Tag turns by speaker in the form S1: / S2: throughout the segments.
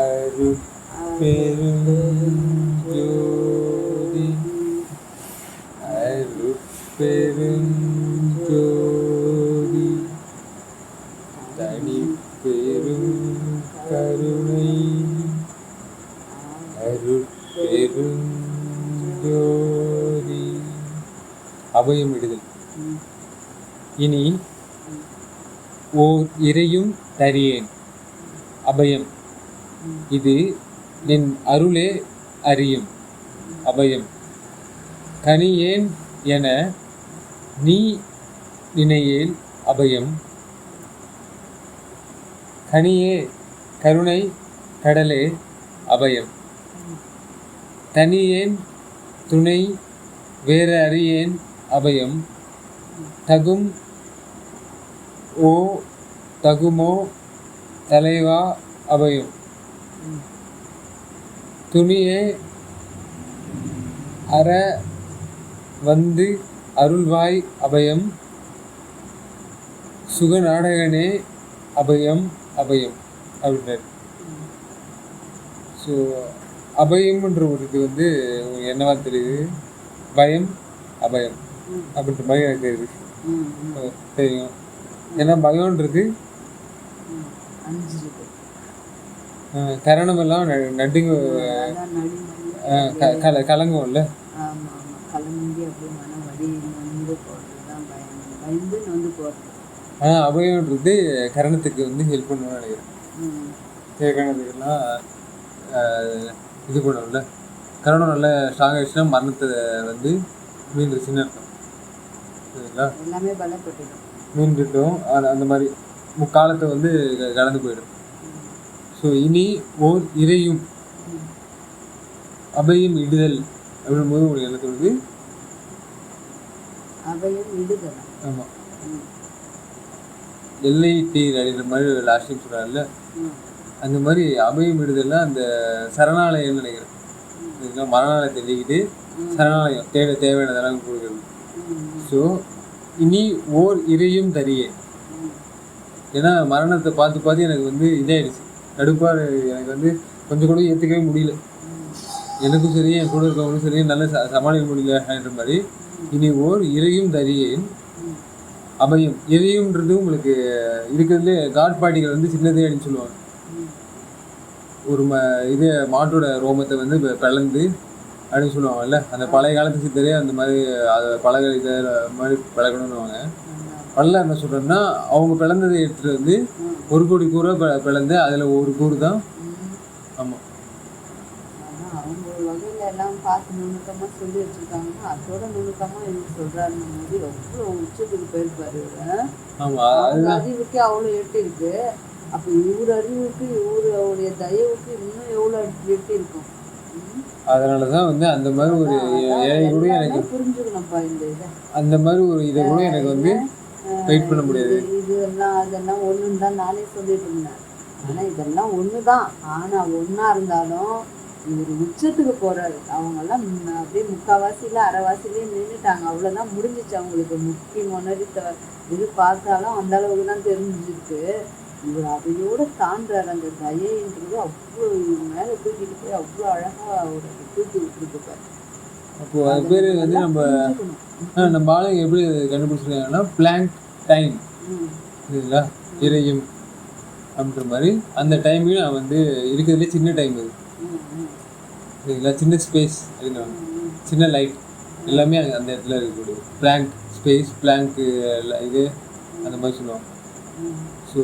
S1: அருட்பெருஞ்சோதி அருட்பெருஞ்சோதி தனிப்பெரும் கருணை அருட்பெருஞ்சோதி. அபயம் விடுதல். இனி ஓர் இறையும் தரியேன். அபயம் இது நின் அருளே அறியும். அபயம் கனியேன் என நீ நினையேல். அபயம் கனியே கருணை கடலே. அபயம் தனியேன் துணை வேற அறியேன். அபயம் தகும் ஓ தகுமோ தலைவா. அபயம் துணியே அற வந்து அருள்வாய். அபயம் சுகநாடகனே. அபயம் அபயம் அப்படின்னாரு. ஸோ அபயம்ன்ற ஒரு இது என்னவா தெரியுது? பயம் அபயம் அப்படின்ற மாதிரி எனக்கு தெரியுது. தெரியும். ஏன்னா பயம்ன்றது கரணமெல்லாம் நடுங்க கலங்கும்ல. அபயம்ன்றது கரணத்துக்கு ஹெல்ப் பண்ணணும்னு நினைக்கிறேன். கரணத்துக்கெல்லாம் இது பண்ணும்ல. கரணம் நல்லா ஸ்ட்ராங் ஆகிடுச்சுன்னா மரணத்தை மீண்டுச்சுன்னு அர்த்தம். சரிங்களா? மீண்டுட்டும் அந்த மாதிரி முக்காலத்தை கடந்து போயிடும். ஸோ இனி ஓர் இறையும் அபயம் இடுதல் அப்படின் போது உங்களுக்கு என்ன தோணுது? ஆமாம், எல்லை டீர் அப்படின்ற மாதிரி லாஸ்ட் டைம் சொல்கிறாருல்ல, அந்த மாதிரி அபயம் விடுதல்னா அந்த சரணாலயம்னு நினைக்கிறேன். மரணாலயத்தை எழுதிக்கிட்டு சரணாலயம் தேவையானதெல்லாம் கொடுக்குறது. ஸோ இனி ஓர் இறையும் தரியே. ஏன்னா மரணத்தை பார்த்து எனக்கு இதாகிடுச்சு, கடுப்பாக. எனக்கு கொஞ்சம் கூட ஏற்றுக்கவே முடியல. எனக்கும் சரி என் கூட இருக்கவங்களும் சரி நல்லா சமாளிக்க முடியல அப்படின்ற மாதிரி. இனி ஓர் இறையும் தரியேன். அபயம் இறையும்ன்றது உங்களுக்கு இருக்கிறதுலே காட் பாட்டிகள் சின்னதே அப்படின்னு சொல்லுவாங்க. ஒரு மாட்டோட ரோமத்தை பிளந்து அப்படின்னு சொல்லுவாங்கல்ல, அந்த பழைய காலத்து சித்தரே அந்த மாதிரி அதை பழக இதை மாதிரி பழகணும்னுவாங்க. பல்ல என்ன சொல்கிறேன்னா, அவங்க பிளந்ததை எடுத்துகிட்டு ஒரு கோடி கூரை பிளந்து அதில் ஒரு கூறு தான். ஆமாம்,
S2: அவங்க வகையில் எல்லாம் பார்த்து நுணுக்கமாக சொல்லி வச்சுருக்காங்க. அதோட நுணுக்கமாக எனக்கு சொல்கிறாருன்னும் போது எவ்வளோ உச்சத்துக்கு போயிருப்பாரு. அவங்க அறிவுக்கு அவ்வளோ எட்டு இருக்கு. அப்போ இவர் அறிவுக்கு இவருடைய தயவுக்கு இன்னும் எவ்வளோ எட்டு இருக்கும்.
S1: அதனால தான் அந்த மாதிரி ஒரு ஏழை கூட எனக்கு
S2: புரிஞ்சுக்கணும்ப்பா. இந்த இதை
S1: அந்த மாதிரி ஒரு இதை கூட எனக்கு வெயிட் பண்ண முடியாது.
S2: இதெல்லாம் அதெல்லாம் ஒன்றுன்னு தான் நானே சொல்லிட்டு இருந்தேன். ஆனால் இதெல்லாம் ஒன்று தான். ஆனால் ஒன்றா இருந்தாலும் இவர் உச்சத்துக்கு போகிறாரு. அவங்கெல்லாம் அப்படியே முக்கால்வாசியில் அரைவாசிலேயே நின்றுட்டாங்க. அவ்வளோதான் முடிஞ்சிச்சு அவங்களுக்கு. முக்கிய முன்னறித்த இது பார்த்தாலும் அந்த அளவுக்கு தான் தெரிஞ்சிருக்கு. இவர் அதையோடு தாண்டுறாரு. அந்த தயைன்றது அவ்வளோ இவர் மேலே தூக்கிட்டு போய் அவ்வளோ அழகாக அவர் தூக்கி விட்டுருப்பாரு.
S1: அப்போது அது பேர் நம்ம ஆளுங்க எப்படி கண்டுபிடிச்சிருக்காங்கன்னா பிளாங்க் டைம் இதுங்களா, இறையும் அப்படின்ற மாதிரி. அந்த டைமையும் நான் இருக்கிறதுலே சின்ன டைம் அது சரிங்களா, சின்ன ஸ்பேஸ் அப்படின்னா சின்ன லைட் எல்லாமே அந்த இடத்துல இருக்கக்கூடிய பிளாங்க் ஸ்பேஸ், பிளாங்க் இது அந்த மாதிரி சொல்லுவாங்க. ஸோ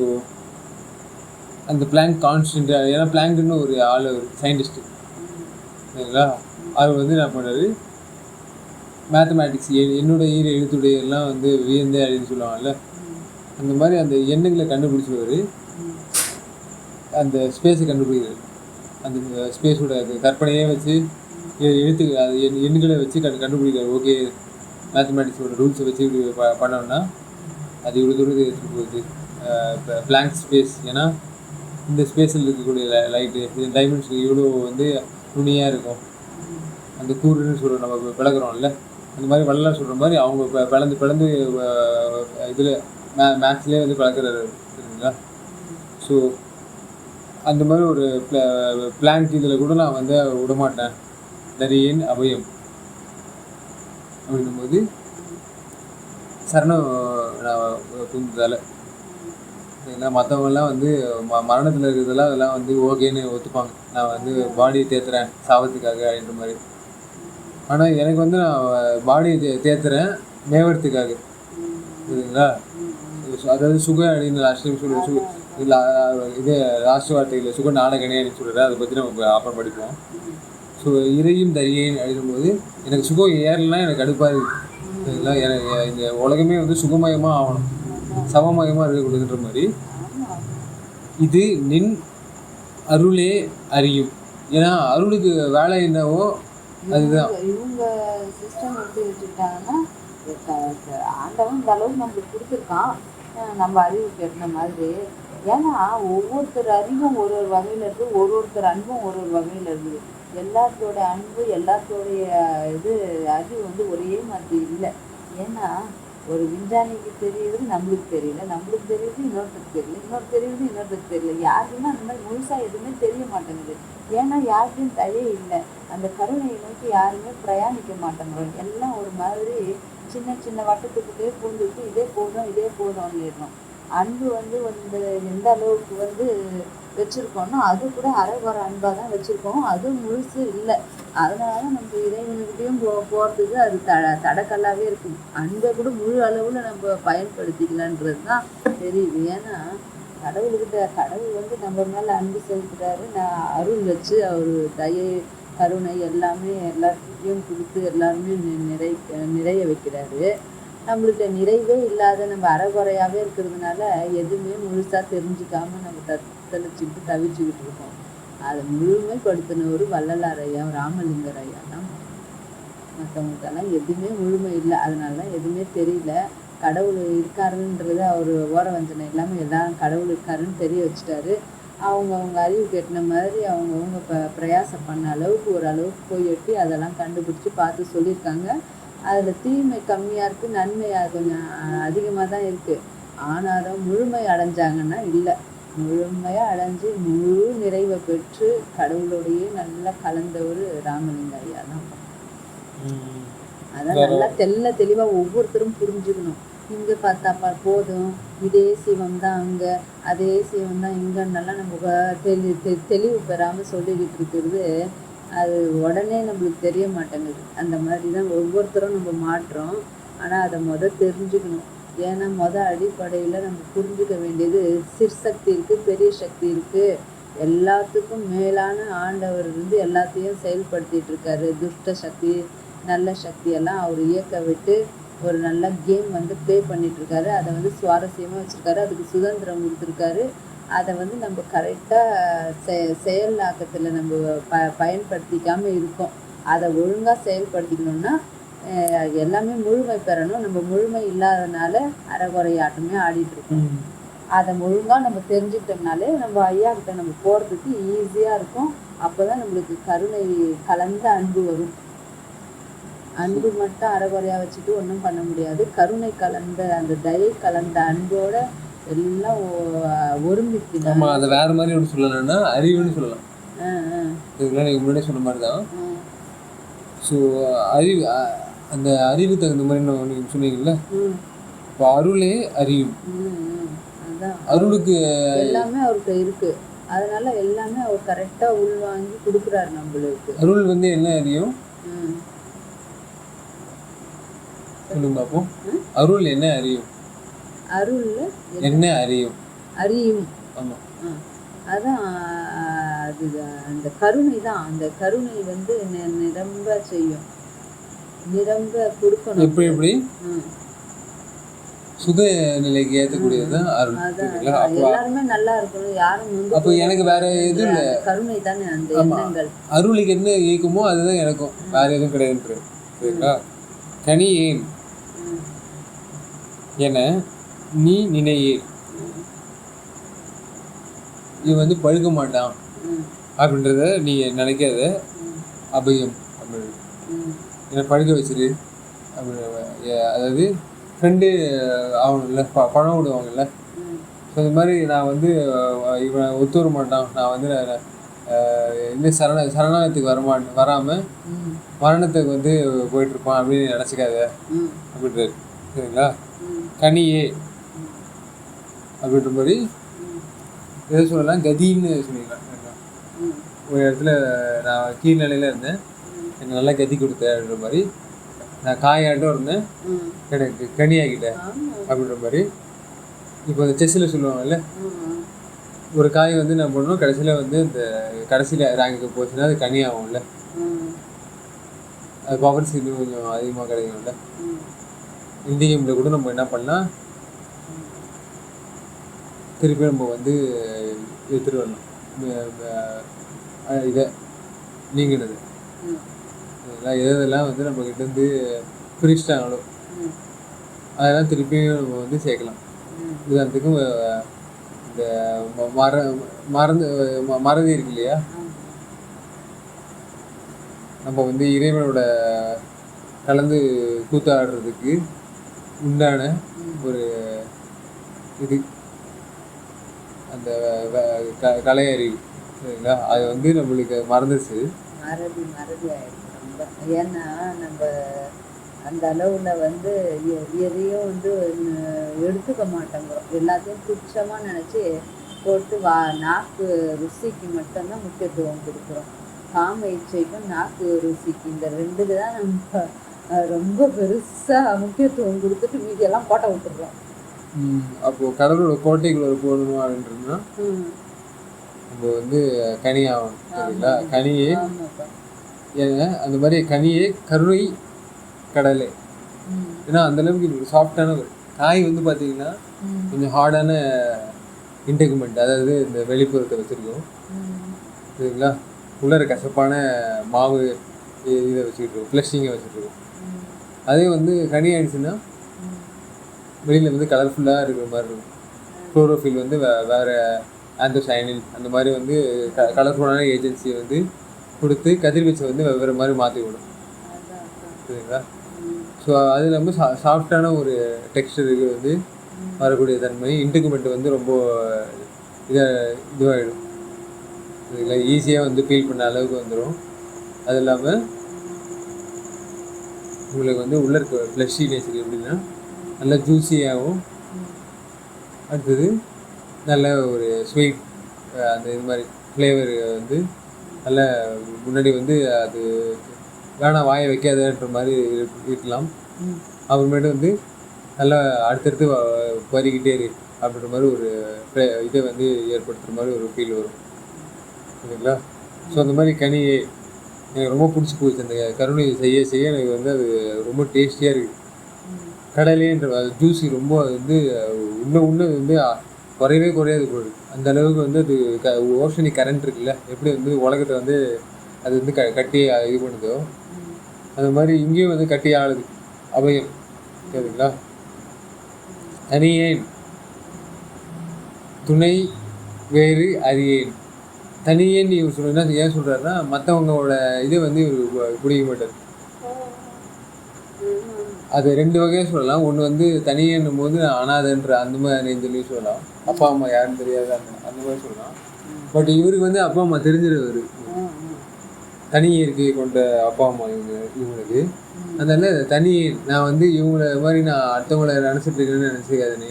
S1: அந்த பிளாங்க் கான்ஸ்டன்ட், ஏன்னா பிளாங்க்னு ஒரு ஆள், ஒரு சயின்டிஸ்ட்டு சரிங்களா, அவர் என்ன பண்ணார், மேத்தமேட்டிக்ஸ் என்னுடைய எழுத்துடைய எல்லாம் வியந்தே அப்படின்னு சொல்லுவாங்கல்ல, அந்த மாதிரி அந்த எண்ணுகளை கண்டுபிடிச்சவர் அந்த ஸ்பேஸை கண்டுபிடிக்கிறார். அந்த ஸ்பேஸோட கற்பனையே வச்சு எழுத்து அது எண்களை வச்சு கண்டுபிடிக்கிறார். ஓகே, மேத்தமேட்டிக்ஸோட ரூல்ஸை வச்சு இப்படி பண்ணோம்னா அது இவ்வளோ தூரத்துக்கு எடுத்துகிட்டு போகுது. இப்போ பிளாங்க் ஸ்பேஸ், ஏன்னா இந்த ஸ்பேஸில் இருக்கக்கூடிய லைட்டு இது டைமென்ஷன் இவ்வளோ நுனியாக இருக்கும். அந்த கூறுன்னு சொல்கிறோம், நம்ம பிளக்குறோம்ல, அந்த மாதிரி வள்ளலார் சொல்கிற மாதிரி அவங்க பிளந்து இதில் மேக்ஸ்லேயே பிளக்குறாரு சரிங்களா. ஸோ அந்த மாதிரி ஒரு பிளாங்க் இதில் கூட நான் வந்து விடமாட்டேன். தரியேன் அபயம் அப்படின்னும்போது சரணம் நான் புரிந்ததால் ஏன்னா மற்றவங்கெல்லாம் வந்து மரணத்தில் இருக்கிறதெல்லாம் அதெல்லாம் வந்து ஓகேன்னு ஒத்துப்பாங்க. நான் வந்து பாடியை தேத்துறேன் சாவத்துக்காக அப்படின்ற மாதிரி. ஆனால் எனக்கு வந்து நான் பாடியை தேத்துறேன் மேவறதுக்காக. புரியுதுங்களா? அதாவது சுக அப்படின்னு லாஸ்ட் டைம் சொல்லுவேன். இல்லை இது லாஸ்ட் வார்த்தையில் சுக நாடகனே அப்படின்னு சொல்கிறேன். அதை பற்றி நம்ம அப்புறம் படிப்போம். ஸோ இறையும் தரியேன் அப்படின்னும்போது எனக்கு சுகம் ஏறலாம் எனக்கு கடுப்பாக இருக்குது. சரிங்களா? எனக்கு இந்த உலகமே வந்து சுகமயமாக ஆகணும், சமமயமாக இருக்கக்கூடாதுன்ற மாதிரி. இது நின் அருளே அறியும். ஏன்னா அருளுக்கு வேலை என்னவோ அதுதான்.
S2: இவங்க சிஸ்டம் எப்படி வச்சுக்கிட்டாங்கன்னா ஆண்டவன் இந்த அளவுக்கு நம்மளுக்கு கொடுத்துருக்கான், நம்ம அறிவுக்கு ஏற்ற மாதிரி. ஏன்னா ஒவ்வொருத்தர் அறிவும் ஒரு ஒரு வகையில் இருக்குது, ஒருத்தர் அன்பும் ஒரு ஒரு வகையில் இருக்குது. எல்லாத்தோட அன்பு எல்லாத்தோடைய இது அறிவு வந்து ஒரே மாதிரி இல்லை. ஏன்னா ஒரு விஞ்ஞானிக்கு தெரியுது நம்மளுக்கு தெரியல, நம்மளுக்கு தெரியுது இன்னொருத்தருக்கு தெரியல, தெரியுது இன்னொருத்தருக்கு தெரியல. யாருக்குமே அந்த மாதிரி முழுசாக எதுவுமே தெரிய மாட்டேங்குது. ஏன்னா யாருக்கும் தயே இல்லை, அந்த கருணையை நோக்கி யாருமே பிரயாணிக்க மாட்டேங்கிறோம். எல்லாம் ஒரு மாதிரி சின்ன சின்ன வட்டத்துக்கிட்டே பூந்துட்டு இதே போதும்னு. அன்பு வந்து எந்த அளவுக்கு வந்து வச்சுருக்கோம்னா அது கூட அரைகுறை அன்பாக தான் வச்சுருக்கோம், அது முழுசு இல்லை. அதனால நம்ம இறைவனுக்கிட்டையும் போகிறதுக்கு அது தடக்கல்லாவே இருக்கும். அன்பை கூட முழு அளவில் நம்ம பயன்படுத்திக்கலான்றது தான் தெரியுது. ஏன்னா கடவுள் வந்து நம்ம மேலே அன்பு செலுத்துகிறாரு. நான் அருள் வச்சு அவர் தயை கருணை எல்லாமே எல்லாத்தையும் கொடுத்து எல்லாருமே நிறைய வைக்கிறாரு. நம்மளுக்கு நிறைவே இல்லாத நம்ம அரைகுறையாகவே இருக்கிறதுனால எதுவுமே முழுசாக தெரிஞ்சுக்காம நம்ம தத்தளிச்சுக்கிட்டு தவிச்சுக்கிட்டு இருக்கோம். அதை முழுமைப்படுத்தினவர் வள்ளலார் ஐயா, ராமலிங்கர் ஐயா தான். மற்றவங்களுக்கெல்லாம் எதுவுமே முழுமை இல்லை, அதனால தான் எதுவுமே தெரியல. கடவுள் இருக்காருன்றது அவர் ஓர வஞ்சனை இல்லாமல் எல்லாரும் கடவுள் இருக்காருன்னு தெரிய வச்சுட்டாரு. அவங்க அறிவு கேட்டின மாதிரி அவங்கவுங்க பிரயாசம் பண்ண அளவுக்கு ஓரளவுக்கு போய் எட்டி அதெல்லாம் கண்டுபிடிச்சி பார்த்து சொல்லியிருக்காங்க. அதில் தீமை கம்மியாக இருக்குது, நன்மை கொஞ்சம் அதிகமாக தான் இருக்குது. ஆனாலும் முழுமை அடைஞ்சாங்கன்னா இல்லை, முழுமையாக அடைஞ்சு முழு நிறைவை பெற்று கடவுளோடையே நல்லா கலந்தவர் ராமலிங்க ஐயா தான். அதான் நல்லா தெளிவாக ஒவ்வொருத்தரும் புரிஞ்சுக்கணும். இங்கே பார்த்தா போதும், இதே சிவம் தான் அங்கே, அதே சிவம் தான் இங்கன்னெல்லாம் நம்ம தெளிவு பெறாமல் சொல்லிக்கிட்டு இருக்கிறது அது உடனே நம்மளுக்கு தெரிய மாட்டேங்குது. அந்த மாதிரி தான் ஒவ்வொருத்தரும் நம்ம மாற்றோம். ஆனால் அதை தெரிஞ்சுக்கணும். ஏன்னா அடிப்படையில் நம்ம புரிஞ்சுக்க வேண்டியது சிற்சக்தி இருக்குது, பெரிய சக்தி இருக்குது. எல்லாத்துக்கும் மேலான ஆண்டவர் இருந்து எல்லாத்தையும் செயல்படுத்திகிட்டு இருக்காரு. துஷ்ட சக்தி நல்ல சக்தியெல்லாம் அவர் இயக்க விட்டு ஒரு நல்ல கேம் வந்து ப்ளே பண்ணிகிட்ருக்காரு. அதை வந்து சுவாரஸ்யமாக வச்சுருக்காரு, அதுக்கு சுதந்திரம் கொடுத்துருக்காரு. அதை வந்து நம்ம கரெக்டாக செயலாக்கத்தில் நம்ம பயன்படுத்திக்காமல் இருக்கோம். அதை ஒழுங்காக செயல்படுத்திக்கணும்னா எல்லாமே முழுமை பெறணும். நம்ம முழுமை இல்லாதனால அரைகுறையாட்டமே ஆடிட்டுருக்கோம். அதை ஒழுங்காக நம்ம தெரிஞ்சுக்கிட்டோம்னாலே நம்ம ஐயா கிட்ட நம்ம போகிறதுக்கு ஈஸியாக இருக்கும். அப்போ தான் நம்மளுக்கு கருணை கலந்த அன்பு வரும். அன்பு மட்டும் அரைகுறையாக வச்சுட்டு ஒன்றும் பண்ண முடியாது. கருணை கலந்த அந்த தயை கலந்த அன்போட எல்லாம் ஒருமிக்கு.
S1: நம்ம அதை வேற மாதிரி ஒன்று சொல்லணும்னா அறிவுன்னு சொல்லலாம். இதுக்கெல்லாம் நீங்கள் முன்னாடியே சொன்ன மாதிரி தான். ஸோ அறிவு, அந்த அறிவு தகுந்த மாதிரி நீங்கள் சொன்னீங்கல்ல, இப்போ அருளே அறியும். அருளுக்கு
S2: எல்லாமே அவருக்கு இருக்கு, அதனால எல்லாமே அவர் கரெக்டாக உள்வாங்கி கொடுக்குறாரு நம்மளுக்கு.
S1: அருள் வந்து என்ன அறியும் சொல்லுங்க பார்ப்போம். அருள் என்ன அறியும்?
S2: அருள்
S1: என்ன அறியும்?
S2: ஆமாம், அதான் அது அந்த கருணை தான். அந்த கருணை வந்து நிரம்ப செய்யும், நிரம்ப கொடுக்கணும்.
S1: எப்படி சுக நிலைக்கு ஏற்றக்கூடியதுதான் அருள்.
S2: எல்லாருமே நல்லா இருக்கணும், யாரும் வந்து.
S1: அப்போ எனக்கு வேற எதுவும் இல்லை,
S2: கருணை தானே அந்த எண்ணங்கள்.
S1: அருளுக்கு என்ன இயக்குமோ அதுதான் எனக்கும், வேற எதுவும் கிடையாது. சரிங்களா? கனி ஏன் என நீ நினையே, இது வந்து பழுக்க மாட்டான் அப்படின்றத நீ நினைக்காத. அபயம் அப்படி என்னை பழுக்க வச்சிரு அப்படி. அதாவது ஃப்ரெண்டு ஆகணும்ல, பணம் விடுவாங்கல்ல, ஸோ இந்த மாதிரி நான் வந்து இவன் ஒத்து வர மாட்டான், நான் வந்து இன்னும் சரணாலயத்துக்கு வராமல் மரணத்துக்கு வந்து போயிட்டுருப்பான் அப்படின்னு நினச்சிக்காத அப்படின்றாரு. சரிங்களா? கனியே அப்படின்ற மாதிரி எதை சொல்லலாம், கதின்னு சொல்லிக்கலாம். ஒரு இடத்துல நான் கீழ்நிலையில் இருந்தேன், எனக்கு நல்லா கதி கொடுத்த அப்படின்ற மாதிரி, நான் காயாட்டம் இருந்தேன், எனக்கு கனியாகிட்டேன் அப்படின்ற மாதிரி. இப்போ இந்த செஸ்ஸில் சொல்லுவாங்கல்ல, ஒரு காய் வந்து என்ன பண்ணணும், கடைசியில் வந்து இந்த கடைசியில் ரேங்குக்கு போச்சுன்னா அது கனியாகும்ல, அது பவர்ஸ் இன்னும் கொஞ்சம் அதிகமாக கிடைக்கும்ல. இந்திய கேமில் கூட நம்ம என்ன பண்ணலாம், திருப்பி நம்ம வந்து எடுத்துகிட்டு வரணும் இதை நீங்கினது. எதெல்லாம் வந்து நம்மக்கிட்டேருந்து பிரிச்சிட்டாங்களோ அதெல்லாம் திருப்பியும் நம்ம வந்து சேர்க்கலாம். உதாரணத்துக்கு இந்த மறதி இருக்கு இல்லையா, நம்ம வந்து இறைவனோட கலந்து கூத்தாடுறதுக்கு உண்டான ஒரு இது அந்த கலை அறிவு. சரிங்களா? அது வந்து நம்மளுக்கு மறந்துச்சு,
S2: மறதி ஆயிடுச்சு ரொம்ப. ஏன்னா நம்ம அந்த அளவில் வந்து எதையும் வந்து எடுத்துக்க மாட்டேங்கிறோம், எல்லாத்தையும் துச்சமாக நினச்சி போட்டு நாக்கு ருசிக்கு மட்டும்தான் முக்கியத்துவம் கொடுக்குறோம். காம இச்சைக்கும் நாக்கு ருசிக்கு, இந்த ரெண்டுக்கு தான் நம்ம ரொம்ப பெருசாக முக்கியத்துவம் கொடுத்துட்டு மீதியெல்லாம் கோட்டை விட்டுருக்கோம்.
S1: அப்போது கடவுளோட கோட்டைக்குள்ள போகணும் அப்படின்றதுனா நம்ம வந்து கனி ஆகணும். சரிங்களா? கனியே ஏங்க அந்த மாதிரி கனியே கருணை கடலை. ஏன்னா அந்தளவுக்கு இது ஒரு சாஃப்டான ஒரு காய் வந்து பார்த்தீங்கன்னா கொஞ்சம் ஹார்டான இன்டெகுமெண்ட், அதாவது இந்த வெளிப்புறத்தை வச்சுருக்கோம். சரிங்களா? உள்ளர கசப்பான மாவு இதை வச்சுக்கிட்டு ஃப்ளஷிங்கை வச்சுட்ருக்கோம். அதே வந்து கனி ஆயிடுச்சுன்னா வெளியில் வந்து கலர்ஃபுல்லாக இருக்கிற மாதிரி இருக்கும். குளோரோஃபில் வந்து வேறு ஆந்தோசைனின் அந்த மாதிரி வந்து கலர்ஃபுல்லான ஏஜென்சியை வந்து கொடுத்து கதிர்வீச்சை வந்து வெவ்வேறு மாதிரி மாற்றி விடும். சரிங்களா? ஸோ அது இல்லாமல் சாஃப்டான ஒரு டெக்ஸ்டருக்கு வந்து வரக்கூடிய தன்மை, இன்டெகுமெண்ட் வந்து ரொம்ப இதுவாகிடும். சரிங்களா? ஈஸியாக வந்து ஃபீல் பண்ண அளவுக்கு வந்துடும். அது இல்லாமல் உங்களுக்கு வந்து உள்ள இருக்க ஃப்ளஷி நேச்சர் எப்படின்னா நல்லா ஜூஸியாகவும், அடுத்தது நல்ல ஒரு ஸ்வீட் அந்த இது மாதிரி ஃப்ளேவர் வந்து நல்ல முன்னாடி வந்து அது வேணாம் வாயை வைக்காதன்ற மாதிரி இருக்கலாம். அப்புறமேட்டு வந்து நல்லா அடுத்தடுத்து பறிக்கிட்டே இருக்கு அப்படின்ற மாதிரி ஒரு இதை வந்து ஏற்படுத்துகிற மாதிரி ஒரு ஃபீல் வரும். சரிங்களா? ஸோ அந்த மாதிரி கனி எனக்கு ரொம்ப பிடிச்சி போச்சு. அந்த கருணை செய்ய செய்ய எனக்கு வந்து அது ரொம்ப டேஸ்டியாக இருக்குது. கடலைன்ற அது ஜூஸி ரொம்ப, அது வந்து இன்னும் வந்து குறையவே குறையாது போகுது. அந்த அளவுக்கு வந்து அது ஓஷனிக் கரண்ட் இருக்குல்ல, எப்படி வந்து உலகத்தை வந்து அது வந்து கட்டி இது பண்ணுதோ அந்த மாதிரி இங்கேயும் வந்து கட்டி ஆளுது அபயம். சரிங்களா? தனியேன் துணை வேறு அறியேன். தனியேன்னு இவர் சொல்கிறேன்னா ஏன் சொல்கிறாருன்னா, மற்றவங்களோட இதை வந்து இவர் பிடிக்க மாட்டார். அது ரெண்டு வகையாக சொல்லலாம். ஒன்று வந்து தனியேன்னும் போது அனாதைன்ற அந்த மாதிரி சொல்லி சொல்லலாம், அப்பா அம்மா யாருன்னு தெரியாது அந்த மாதிரி சொல்லலாம். பட் இவருக்கு வந்து அப்பா அம்மா தெரிஞ்சிருவார், தனி இயற்கை கொண்ட அப்பா அம்மா இவங்களுக்கு. அதனால தனி நான் வந்து இவங்கள மாதிரி நான் அடுத்தவங்களை நினச்சிட்டு இருக்கேன்னு நினச்சிக்காதனே.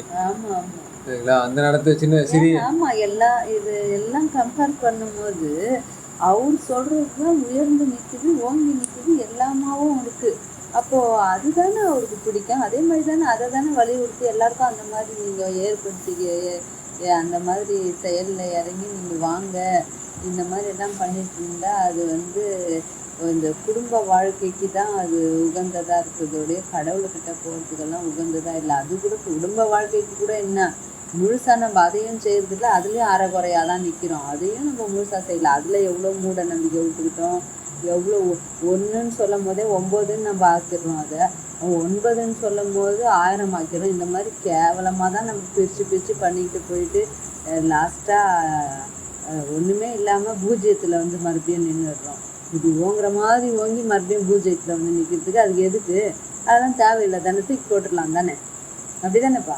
S1: சரிங்களா? அந்த நடத்த சின்ன சிறிய
S2: எல்லாம் கம்பேர் பண்ணும்போது அவர் சொல்றது தான் உயர்ந்து நிற்குது, ஓங்கி நிற்குது, எல்லாமாவும் இருக்கு. அப்போது அதுதானே அவருக்கு பிடிக்கும். அதே மாதிரி தானே அதை தானே வலியுறுத்தி எல்லாருக்கும் அந்த மாதிரி நீங்கள் ஏற்படுத்தி அந்த மாதிரி செயலில் இறங்கி நீங்கள் வாங்க, இந்த மாதிரி எல்லாம் பண்ணிட்டு இருந்தால் அது வந்து இந்த குடும்ப வாழ்க்கைக்கு தான் அது உகந்ததாக இருக்கிறதோடைய கடவுள்கிட்ட போகிறதுக்கெல்லாம் உகந்ததாக இல்லை. அது கூட குடும்ப வாழ்க்கைக்கு கூட என்ன முழுசாக நம்ம அதையும் செய்யறதில்ல, அதுலேயும் அரைக்குறையாக தான் நிற்கிறோம். அதையும் நம்ம முழுசாக செய்யலை. அதில் எவ்வளோ மூட நம்பிக்கை விட்டுக்கிட்டோம், எவ்வளோ ஒன்றுன்னு சொல்லும் போதே 9ன்னு நம்ம ஆக்கிடுறோம், அதை 9ன்னு சொல்லும் போது 1000 ஆக்கிடுறோம். இந்த மாதிரி கேவலமாக தான் நம்ம பிரித்து பண்ணிக்கிட்டு போயிட்டு லாஸ்ட்டாக ஒன்றுமே இல்லாமல் பூஜ்ஜியத்தில் வந்து மறுபடியும் நின்றுடுறோம். இது ஓங்குற மாதிரி ஓங்கி மறுபடியும் பூஜ்ஜியத்தில் வந்து நிற்கிறதுக்கு அதுக்கு எதுக்கு? அதெல்லாம் தேவையில்லை தானே, தூக்கி போட்டுடலாம் தானே. அப்படி தானேப்பா?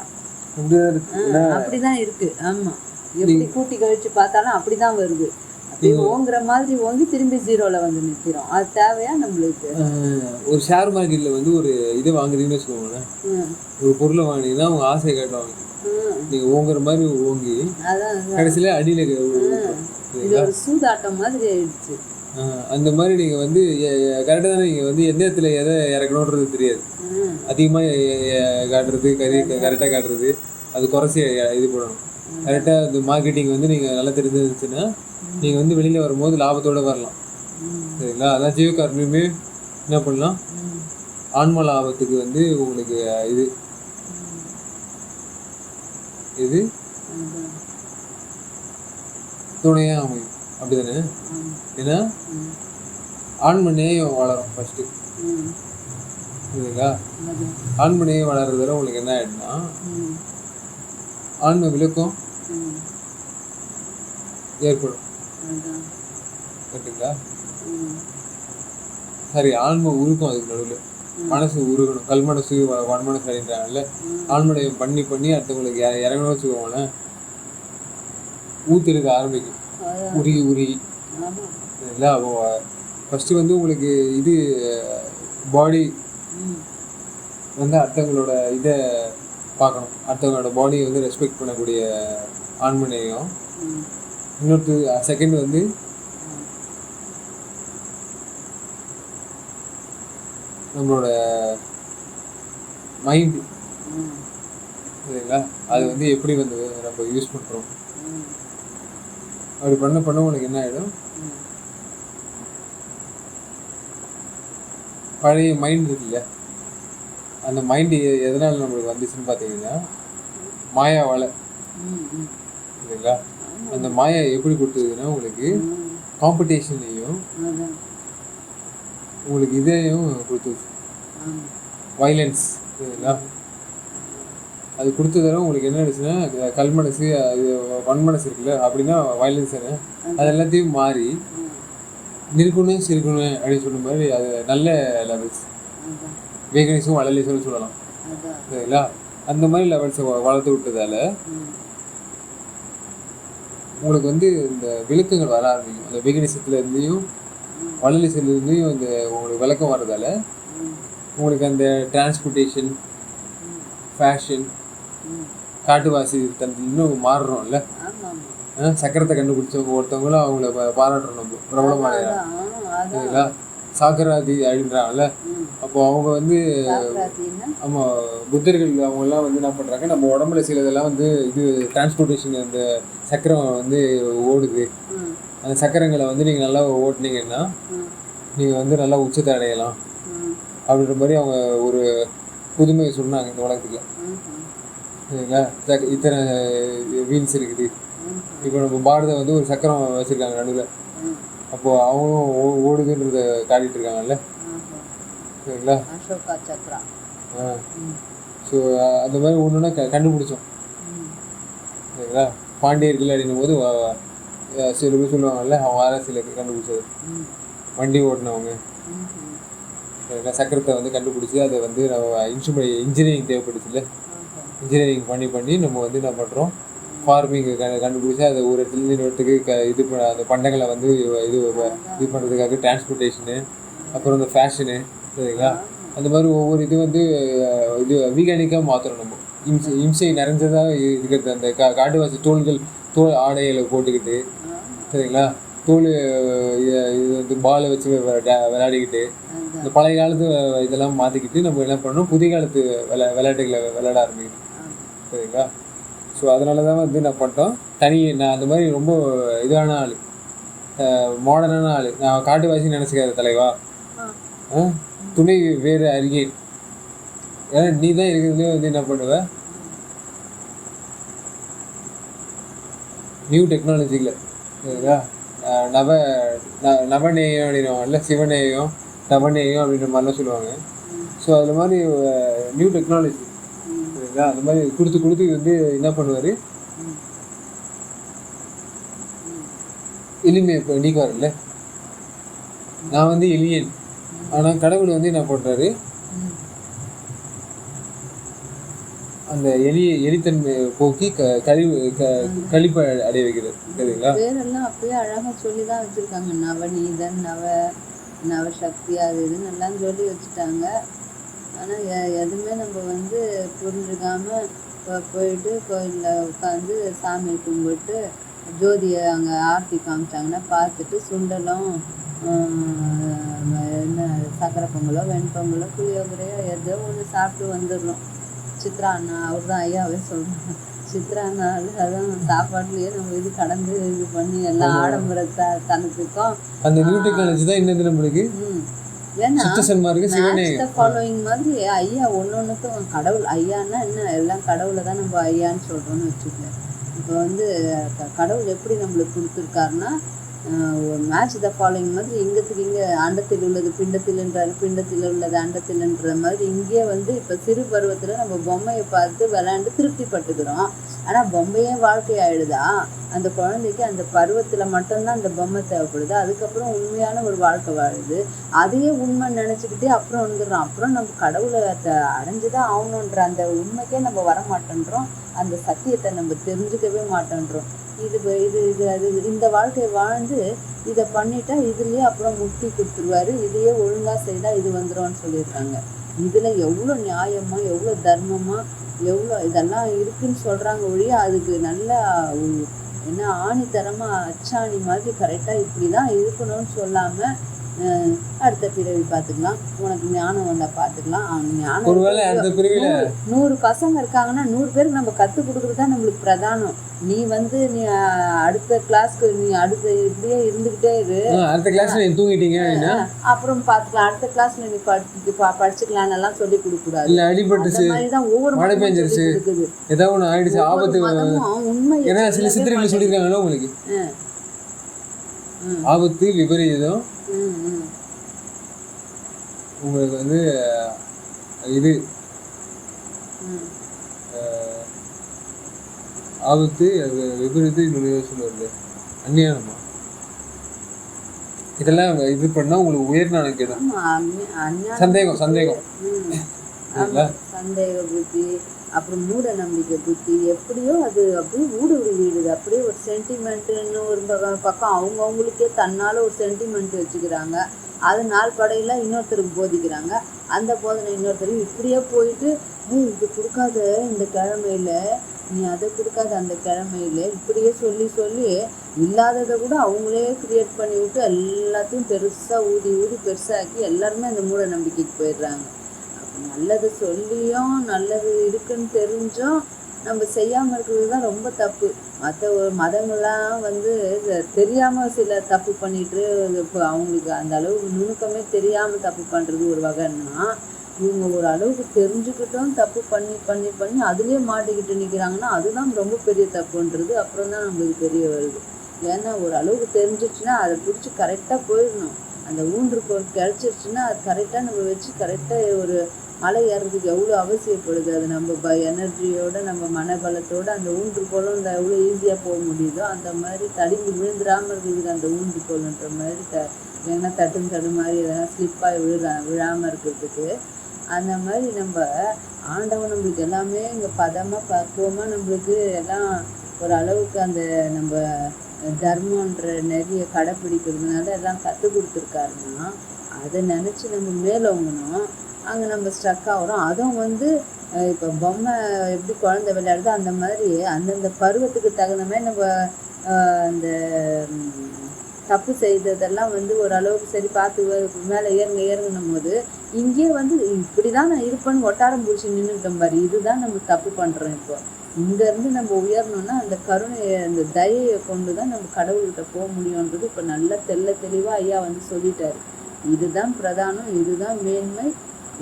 S1: அப்படிதான் இருக்கு.
S2: அப்படிதான் இருக்கு. ஆமா, எப்படி கூட்டி கழிச்சு பார்த்தாலும் அப்படிதான் வருது. அப்படியே ஓங்குற மாதிரி ஓங்கி திரும்பி ஜீரோல வந்து நிற்கிறோம். அது தேவையா நம்மளுக்கு?
S1: ஒரு ஷேர் மார்க்கெட்ல வந்து ஒரு இதை வாங்குறீங்கன்னு வச்சுக்கோங்களேன், ஒரு பொருளை வாங்கினீங்கன்னா அவங்க ஆசையை காட்டுவாங்க, நீங்க ஓங்குற மாதிரி ஓங்கி கடைசியில அடியில
S2: இது ஒரு சூதாட்டம் மாதிரி ஆயிடுச்சு.
S1: அந்த மாதிரி நீங்க வந்து கரெக்டாக தானே, நீங்க வந்து எந்த இடத்துல எதை இறக்கணுன்றது தெரியாது, அதிகமாக காட்டுறது கரெக்டாக காட்டுறது, அது குறைச்சி இது பண்ணணும். கரெக்டாக இந்த மார்க்கெட்டிங் வந்து நீங்கள் நல்லா தெரிஞ்சிருந்துச்சுன்னா நீங்கள் வந்து வெளியில் வரும்போது லாபத்தோடு வரலாம். சரிங்களா? அதான் ஜியோ கார்ட்லையுமே என்ன பண்ணலாம், ஆன்ம லாபத்துக்கு வந்து உங்களுக்கு இது துணையாக அமையும். அப்படி தானே? ஏன்னா ஆன்ம நேயம் வளரும் ஃபஸ்ட்டு. சரிங்களா? ஆன்ம நேயம் வளர்றதுல உங்களுக்கு என்ன ஆகிடுன்னா ஆன்ம விளக்கம் ஏற்படும். கரெக்டுங்களா? சரி, ஆன்ம உருக்கும். அதுக்கு நடுவில் மனசு உருகணும். கல்மனசு வன்மனசு அப்படின்றாங்கல்ல, ஆன்மனையம் பண்ணி பண்ணி அடுத்தவங்களுக்கு இறங்கணும்னு வச்சுக்கோங்களேன், ஊத்திருக்க ஆரம்பிக்கும், உருகி உருகி. சரிங்களா? அப்போ ஃபஸ்ட்டு வந்து உங்களுக்கு இது பாடி வந்து அடுத்தவங்களோட இதை பார்க்கணும், அடுத்தவங்களோட பாடியை வந்து ரெஸ்பெக்ட் பண்ணக்கூடிய ஆன்மநேயம். இன்னொரு செகண்ட் வந்து நம்மளோட மைண்டு. சரிங்களா? அது வந்து எப்படி வந்து நம்ம யூஸ் பண்ணுறோம். அப்படி பண்ண பண்ண உங்களுக்கு என்ன ஆகிடும், பழைய மைண்ட் இருக்குல்ல, அந்த மைண்டு எதனால் நம்மளுக்கு வந்துச்சுன்னு பார்த்தீங்கன்னா மாயா வலை. சரிங்களா? அந்த மாயா எப்படி கொடுத்ததுன்னா உங்களுக்கு காம்படிஷனையும் உங்களுக்கு இதையும் கொடுத்துச்சு, வைலன்ஸ். சரிங்களா? அது கொடுத்ததால உங்களுக்கு என்ன ஆயிடுச்சுன்னா கல்மனசு வன்மனசு இருக்குல்ல, அப்படின்னா வைலன்ஸ் அது எல்லாத்தையும் மாறி நிற்கணும் சிரிக்கணும் அப்படின்னு சொல்லும் மாதிரி அது நல்ல லெவல்ஸ், வேகனிஸும் வளலிஸும் சொல்லலாம். சரிங்களா? அந்த மாதிரி லெவல்ஸை வளர்த்து விட்டதால உங்களுக்கு வந்து இந்த விளக்கங்கள் வர ஆரம்பிக்கும். அந்த வேகனிசத்துலேருந்தையும் வளலிசத்துலேருந்தையும் இந்த உங்களுக்கு விளக்கம் வர்றதால உங்களுக்கு அந்த டிரான்ஸ்போர்ட்டேஷன், ஃபேஷன், காட்டுவாசி இன்னும் மாறுறோம்ல. சக்கரத்தை கண்டுபிடிச்சவங்க ஒருத்தவங்களும் அவங்கள பாராட்டுறோம், நம்ம பிரபலமான. சரிங்களா? சாக்கராதி அப்படின்றாங்கல்ல, அப்போ அவங்க வந்து ஆமாம் புத்தர்கள் அவங்கெல்லாம் வந்து என்ன பண்ணுறாங்க, நம்ம உடம்புல சிலதெல்லாம் வந்து இது டிரான்ஸ்போர்ட்டேஷன், அந்த சக்கரம் வந்து ஓடுது, அந்த சக்கரங்களை வந்து நீங்கள் நல்லா ஓட்டினீங்கன்னா நீங்கள் வந்து நல்லா உச்சத்தை அடையலாம் அப்படின்ற மாதிரி அவங்க ஒரு புதுமையை சொன்னாங்க இந்த உலகத்துக்கு. சரிங்களா? இத்தனை வீல்ஸ் இருக்குது. இப்போ நம்ம பாரத வந்து ஒரு சக்கரம் வச்சுருக்காங்க நடுவில், அப்போது அவங்களும் ஓடுதுன்றத காட்டிகிட்டு இருக்காங்கல்ல. சரிங்களா? ஸோ அந்த மாதிரி ஒன்று ஒன்றா கண்டுபிடிச்சோம். சரிங்களா? பாண்டியர்கள் அப்படின்னும் போது சில பேர் சொல்லுவாங்கல்ல, அவங்க ஆராய்ச்சியில் கண்டுபிடிச்சது, வண்டி ஓட்டினவங்க. சரிங்களா? சக்கரத்தை வந்து கண்டுபிடிச்சி அதை வந்து நம்ம இன்ஜினியரிங் தேவைப்படுச்சுல்ல, இன்ஜினியரிங் பண்ணி பண்ணி நம்ம வந்து என்ன பண்ணுறோம், ஃபார்மிங்கு கண்டுபிடிச்சி அதை ஒரு இடத்துலேருந்து இன்னொரு இடத்துக்கு இது அந்த பண்டங்களை வந்து இது பண்ணுறதுக்காக டிரான்ஸ்போர்ட்டேஷனு, அப்புறம் இந்த ஃபேஷனு. சரிங்களா? அந்த மாதிரி ஒவ்வொரு இது வந்து இது வீகானிக்காக மாற்றணும். நம்ம இம்சை நிறைஞ்சதாக இருக்கிறது, அந்த காட்டுவாசி தோல் ஆடைகளை போட்டுக்கிட்டு, சரிங்களா, தோல் இது வந்து பாலை வச்சு விளையாடிக்கிட்டு, இந்த பழைய காலத்து இதெல்லாம் மாற்றிக்கிட்டு நம்ம என்ன பண்ணணும், புதிய காலத்து விளையாட்டுகளை விளையாட ஆரம்பிக்கணும். சரிங்களா? ஸோ அதனால தான் வந்து நான் பண்ணிட்டோம். நான் அந்த மாதிரி ரொம்ப இதான ஆள், மாடர்னான ஆள், நான் காட்டுவாசின்னு நினச்சிக்காத தலைவா, துணை வேறு அறியேன். ஏன்னா நீ தான் இருக்கிறதுலேயே வந்து என்ன பண்ணுவ, நியூ டெக்னாலஜியில். சரிங்களா? நவநேயம் அப்படின்வாங்கல்ல, சிவநேயம் நவநேயம் அப்படின்ற மாதிரிலாம் சொல்லுவாங்க. ஸோ அது மாதிரி நியூ டெக்னாலஜி. சரிங்களா? அந்த மாதிரி கொடுத்து வந்து என்ன பண்ணுவார், எளிமையை இப்போ நீக்குவார்ல. நான் வந்து எளியன், ஆனால் கடவுள் வந்து என்ன பண்ணுறாரு, அந்த எலித்தன்மை போக்கி கழிப்பை அடைய வைக்கிறது சரிங்களா.
S2: பேரெல்லாம் அப்பயே அழகா சொல்லி தான் வச்சிருக்காங்க. நவநீதன், நவசக்தி, அது இதுன்னு எல்லாம் சொல்லி வச்சுட்டாங்க. ஆனால் எதுவுமே நம்ம வந்து புரிஞ்சுக்காம போயிட்டு கோயிலில் உட்காந்து சாமி கும்பிட்டு ஜோதியை அங்கே ஆர்த்தி காமிச்சாங்கன்னா பார்த்துட்டு சுண்டலும் என்ன சக்கரை பொங்கலோ வெண்பொங்கலோ புளியோகரையோ ஏதோ ஒன்று சாப்பிட்டு வந்துடுறோம். சித்ரா அண்ணா அவர் தான் ஐயாவே சொல்கிறாங்க. சித்ரா அண்ணாவில் அதான் சாப்பாட்டுலேயே நம்ம இது கடந்து இது பண்ணி எல்லாம் ஆடம்பர தனத்துக்கும்
S1: அந்த நியூட்ரிகாலஜி தான் இன்னது நம்மளுக்கு.
S2: ஏன்னா ஃபாலோயிங் மாதிரி ஐயா ஒன்னொன்னுக்கும் கடவுள் ஐயான்னா என்ன எல்லாம் கடவுளை தான் நம்ம ஐயான்னு சொல்றோம்னு வச்சுக்கோங்க. இப்போ வந்து கடவுள் எப்படி நம்மளுக்கு கொடுத்துருக்காருன்னா மேட்ச் த ஃபாலோயிங் மாதிரி இங்கத்துக்கு இங்கே அண்டத்தில் உள்ளது பிண்டத்தில் என்றாரு, பிண்டத்தில் உள்ளது அண்டத்தில்ன்ற மாதிரி இங்கே வந்து இப்போ சிறு பருவத்தில் நம்ம பொம்மையை பார்த்து விளையாண்டு திருப்தி பட்டுக்கிறோம். ஆனால் பொம்மையே வாழ்க்கை ஆயிடுதா? அந்த குழந்தைக்கு அந்த பருவத்தில் மட்டும்தான் அந்த பொம்மை தேவைப்படுது. அதுக்கப்புறம் உண்மையான ஒரு வாழ்க்கை வாழுது. அதையே உண்மை நினச்சிக்கிட்டே அப்புறம் வந்துடுறோம். அப்புறம் நம்ம கடவுளை அடைஞ்சுதான் ஆகணுன்ற அந்த உண்மைக்கே நம்ம வரமாட்டேன்றோம். அந்த சத்தியத்தை நம்ம தெரிஞ்சுக்கவே மாட்டேன்றோம். இது இது இது அது இந்த வாழ்க்கையை வாழ்ந்து இதை பண்ணிட்டா இதுலேயே அப்புறம் முக்தி கொடுத்துருவாரு, இதையே ஒழுங்காக செய்தால் இது வந்துடும்னு சொல்லியிருக்காங்க. இதில் எவ்வளோ நியாயமாக எவ்வளோ தர்மமாக எவ்வளோ இதெல்லாம் இருக்குன்னு சொல்கிறாங்க ஒழிய அதுக்கு நல்லா என்ன ஆணித்தரமாக அச்சாணி மாதிரி கரெக்டாக இப்படி தான் இருக்கணும்னு சொல்லாமல் அடுத்த பிறவி பார்த்துக்கலாம், உனக்கு ஞானம் வந்தால் பார்த்துக்கலாம். ஞானம் 100 பசங்க இருக்காங்கன்னா 100 பேருக்கு நம்ம கற்றுக் கொடுக்குறது தான் நம்மளுக்கு பிரதானம். நீ வந்து நீ அடுத்த கிளாஸ்க்கு நீ அடுத்த இப்படியே இருந்துக்கிட்டே இரு,
S1: அடுத்த கிளாஸ்ல நீ தூங்கிட்டீங்க
S2: அப்புறம் பார்த்துக்கலாம், அடுத்த கிளாஸ்ல நீ படிச்சுக்கலான்னு எல்லாம் சொல்லி கொடுக்கூடாது.
S1: இல்லை அடிபட்டுச்சு,
S2: மாதிரிதான் ஒவ்வொரு
S1: மழை பெஞ்சிருச்சு, ஏதாவது ஒன்று ஆயிடுச்சு, ஆபத்து
S2: உண்மை
S1: ஏன்னா சில சித்திரைகள் சொல்லியிருக்காங்களோ உங்களுக்கு ஆபத்து விபரீதம் உங்களுக்கு வந்து இது ஆபத்து விபரீதம் இன்னொரு சொல்லுவாரு அந்நியானமா இதெல்லாம் இது பண்ணா உங்களுக்கு உயர்நாளம் கேடும். சந்தேகம் சந்தேகம்
S2: சந்தேக புத்தி அப்புறம் மூட நம்பிக்கை புத்தி எப்படியோ அது அப்படியே ஊடுருவிடுது. அப்படியே ஒரு சென்டிமெண்ட்டுன்னு ஒரு பக்கம் அவங்கவுங்களுக்கே தன்னால் ஒரு சென்டிமெண்ட் வச்சுக்கிறாங்க. அது நாள் படையில் இன்னொருத்தருக்கு போதிக்கிறாங்க. அந்த போதனை இன்னொருத்தருக்கு இப்படியே போயிட்டு இது கொடுக்காத இந்த கிழமையில், நீ அதை கொடுக்காத அந்த கிழமையில், இப்படியே சொல்லி சொல்லி இல்லாததை கூட அவங்களே கிரியேட் பண்ணி விட்டு எல்லாத்தையும் பெருசாக ஊதி ஊதி பெருசாக்கி எல்லாருமே அந்த மூட நம்பிக்கைக்கு போயிடுறாங்க. நல்லது சொல்லியும் நல்லது இருக்குன்னு தெரிஞ்சும் நம்ம செய்யாமல் இருக்கிறது தான் ரொம்ப தப்பு. மற்ற மதங்கள்லாம் வந்து தெரியாமல் சில தப்பு பண்ணிட்டு இப்போ அவங்களுக்கு அந்த அளவுக்கு நுணுக்கமே தெரியாமல் தப்பு பண்ணுறது ஒரு வகைன்னா, இவங்க ஒரு அளவுக்கு தெரிஞ்சுக்கிட்டும் தப்பு பண்ணி பண்ணி பண்ணி அதுலேயே மாட்டிக்கிட்டு நிற்கிறாங்கன்னா அதுதான் ரொம்ப பெரிய தப்புன்றது அப்புறம் தான் நம்மளுக்கு தெரிய வருது. ஏன்னா ஒரு அளவுக்கு தெரிஞ்சிச்சுன்னா அதை பிடிச்சி கரெக்டாக போயிடணும். அந்த ஊன்றுகோல் கிடச்சிருச்சுன்னா அது கரெக்டாக நம்ம வச்சு கரெக்டாக ஒரு மலை ஏறுறதுக்கு எவ்வளோ அவசியப்படுது. அது நம்ம எனர்ஜியோட நம்ம மனபலத்தோடு அந்த ஊன்றுகோலும் இந்த எவ்வளோ ஈஸியாக போக முடியுதோ அந்த மாதிரி தடுங்கி விழுந்துடாமல் இருக்குது அந்த ஊன்றுகோல்ன்ற மாதிரி ஏன்னா தடு மாதிரி எதனா ஸ்லிப்பாகி விழாமல் இருக்கிறதுக்கு அந்த மாதிரி நம்ம ஆண்டவன் நம்மளுக்கு எல்லாமே இங்கே பதமாக பக்குவமாக நம்மளுக்கு எல்லாம் ஒரு அளவுக்கு அந்த நம்ம தர்மன்ற நிறைய கடைப்பிடிக்கிறதுனால எல்லாம் கற்றுக் கொடுத்துருக்காருன்னா அதை நினச்சி நம்ம மேலோங்கணும். அங்கே நம்ம ஸ்ட்ரக் ஆகிறோம். அதுவும் வந்து இப்போ பொம்மை எப்படி குழந்தை விளையாடுதோ அந்த மாதிரி அந்தந்த பருவத்துக்கு தகுந்த மாதிரி நம்ம அந்த தப்பு செய்ததெல்லாம் வந்து ஓரளவுக்கு சரி பார்த்து மேலே ஏறுங்கன்னும் போது இங்கேயே வந்து இப்படி தான் நான் இருப்பேன்னு ஒட்டாரம் பிடிச்சி நின்றுட்டோம் பாரு. இதுதான் நம்ம தப்பு பண்ணுறோம். இப்போ இங்கேருந்து நம்ம உயரணும்னா அந்த கருணையை அந்த தயையை கொண்டு தான் நம்ம கடவுள்கிட்ட போக முடியுன்றது இப்போ நல்லா தெளிவாக ஐயா வந்து சொல்லிட்டாரு. இதுதான் பிரதானம், இதுதான் மேன்மை,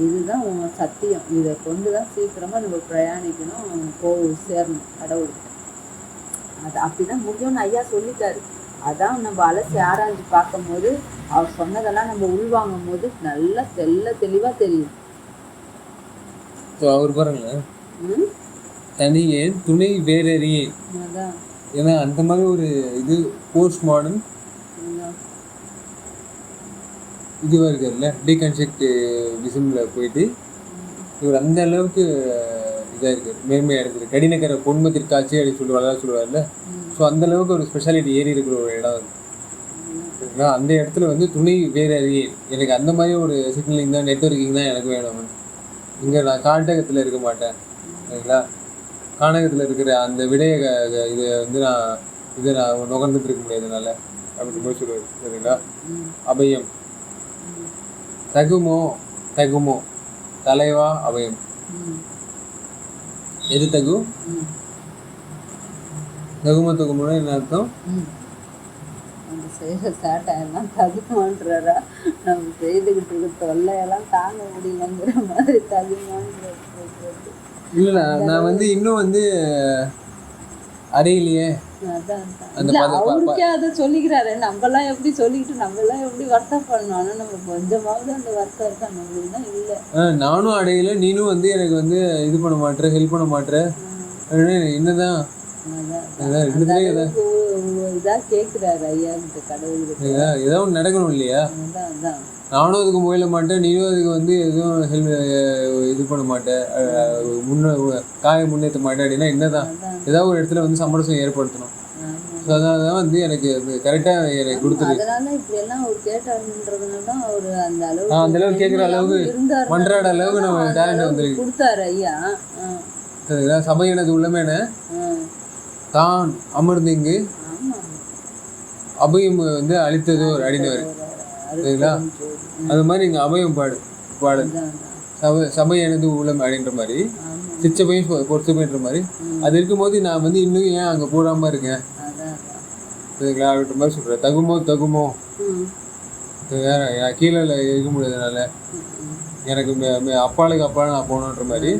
S2: இதுதான் சத்தியம். இதை கொண்டு தான் சீக்கிரமாக நம்ம பிரயாணிக்கணும், சேரணும் கடவுளுக்கு. அது அப்படிதான் முடியும்னு ஐயா சொல்லிட்டாரு. அதான் நம்ம அலசி ஆராய்ச்சி பார்க்கும் போது அவர் சொன்னதெல்லாம் நம்ம உள்வாங்கும் போது நல்லா தெளிவாக தெரியும்.
S1: அவர் பாருங்க தனியே துணை வேறறியே, ஏன்னா அந்த மாதிரி ஒரு இது போஸ்ட் மாடர்ன் இதுவாக இருக்காருல்ல டீகன்ஸ்ட்ரக்டிவிசமில் போயிட்டு இவர் அந்த அளவுக்கு இதாக இருக்குது, மேன்மை அடைஞ்சிருக்கு. கடினக்கரை பொன்மத்திற்காட்சி அப்படின்னு சொல்லுவார்ல. ஸோ அந்தளவுக்கு ஒரு ஸ்பெஷாலிட்டி ஏறி இருக்கிற ஒரு இடம் அது. சரிங்களா? அந்த இடத்துல வந்து துணை வேறு அறியேன். எனக்கு அந்த மாதிரி ஒரு சிக்னலிங் தான், நெட்ஒர்க்கிங் தான் எனக்கு வேணும். இங்கே நான் காண்டகத்தில் இருக்க மாட்டேன். சரிங்களா? காண்டகத்தில் இருக்கிற அந்த விடைய இதை வந்து நான் நுகர்ந்துட்டு இருக்க முடியாதுனால அப்படின்னு போய் சொல்லுவார். சரிங்களா? அபயம் தகுமோ தலைவா அபயம். எது தகுமோன்னா என்ன அர்த்தம்?
S2: நம்ம செய்கிற சேட்டையெல்லாம் தகுமான்றா, நம்ம செய்துக்கிட்டு இருக்க தொல்லையெல்லாம் தாங்க முடியலங்கிற மாதிரி தகுமான்ற.
S1: இல்லை, நான் வந்து இன்னும் வந்து அறியலையே.
S2: அவருக்கே அதை சொல்லிக்கிறாரு. நம்மலாம் எப்படி சொல்லிக்கிட்டு நம்மலாம் எப்படி வருத்தம் பண்ணணும். ஆனால் நம்ம கொஞ்சமாவது அந்த வருத்தம் இருக்கா நம்மளுக்கு தான் இல்லை.
S1: நானும் அடையலை, நீனும் வந்து எனக்கு வந்து இது பண்ண மாட்டேற, ஹெல்ப் பண்ண மாட்டேற. என்னதான்
S2: இதா கேட்குறாரு ஐயா கிட்ட, கடவுள்கிட்ட.
S1: ஏதோ ஒன்று நடக்கணும் இல்லையா? நானும் அதுக்கு முயல மாட்டேன், நீனும் அதுக்கு வந்து எதுவும் இது பண்ண மாட்டேன், முன்னேற்ற மாட்டேன் அப்படின்னா என்னதான்? ஏதாவது ஒரு இடத்துல வந்து சமரசம் ஏற்படுத்தணும். ஸோ அதனால தான் வந்து எனக்கு கரெக்டாக எனக்கு கொடுத்துரு.
S2: அதனால இப்படி எல்லாம் அவர் கேட்டாருன்றதுனால தான் அவர் அந்த
S1: அளவுக்கு கேட்குற அளவுக்கு மன்றாட அளவுக்கு நம்ம டேலண்ட் வந்து
S2: கொடுத்தாரு ஐயா.
S1: சரிங்களா? சபை எனது உள்ளமேன தான் அமர்ந்திங்கு அபயம் வந்து அளித்ததோ ஒரு அடினவர். சரிங்களா? அது மாதிரி இங்கே அபயம் பாடு சபை எனது உள்ளம் அப்படின்ற மாதிரி, சிச்சபையும் பொறுத்தபைன்ற மாதிரி. அது இருக்கும்போது நான் வந்து இன்னும் ஏன் அங்கே போடாமல் இருக்கேன்? சரிங்களா? அப்படின்ற மாதிரி சொல்கிறேன். தகுமோ வேற கீழே இருக்க முடியாதனால எனக்கு அப்பால நான் போகணுன்ற மாதிரி.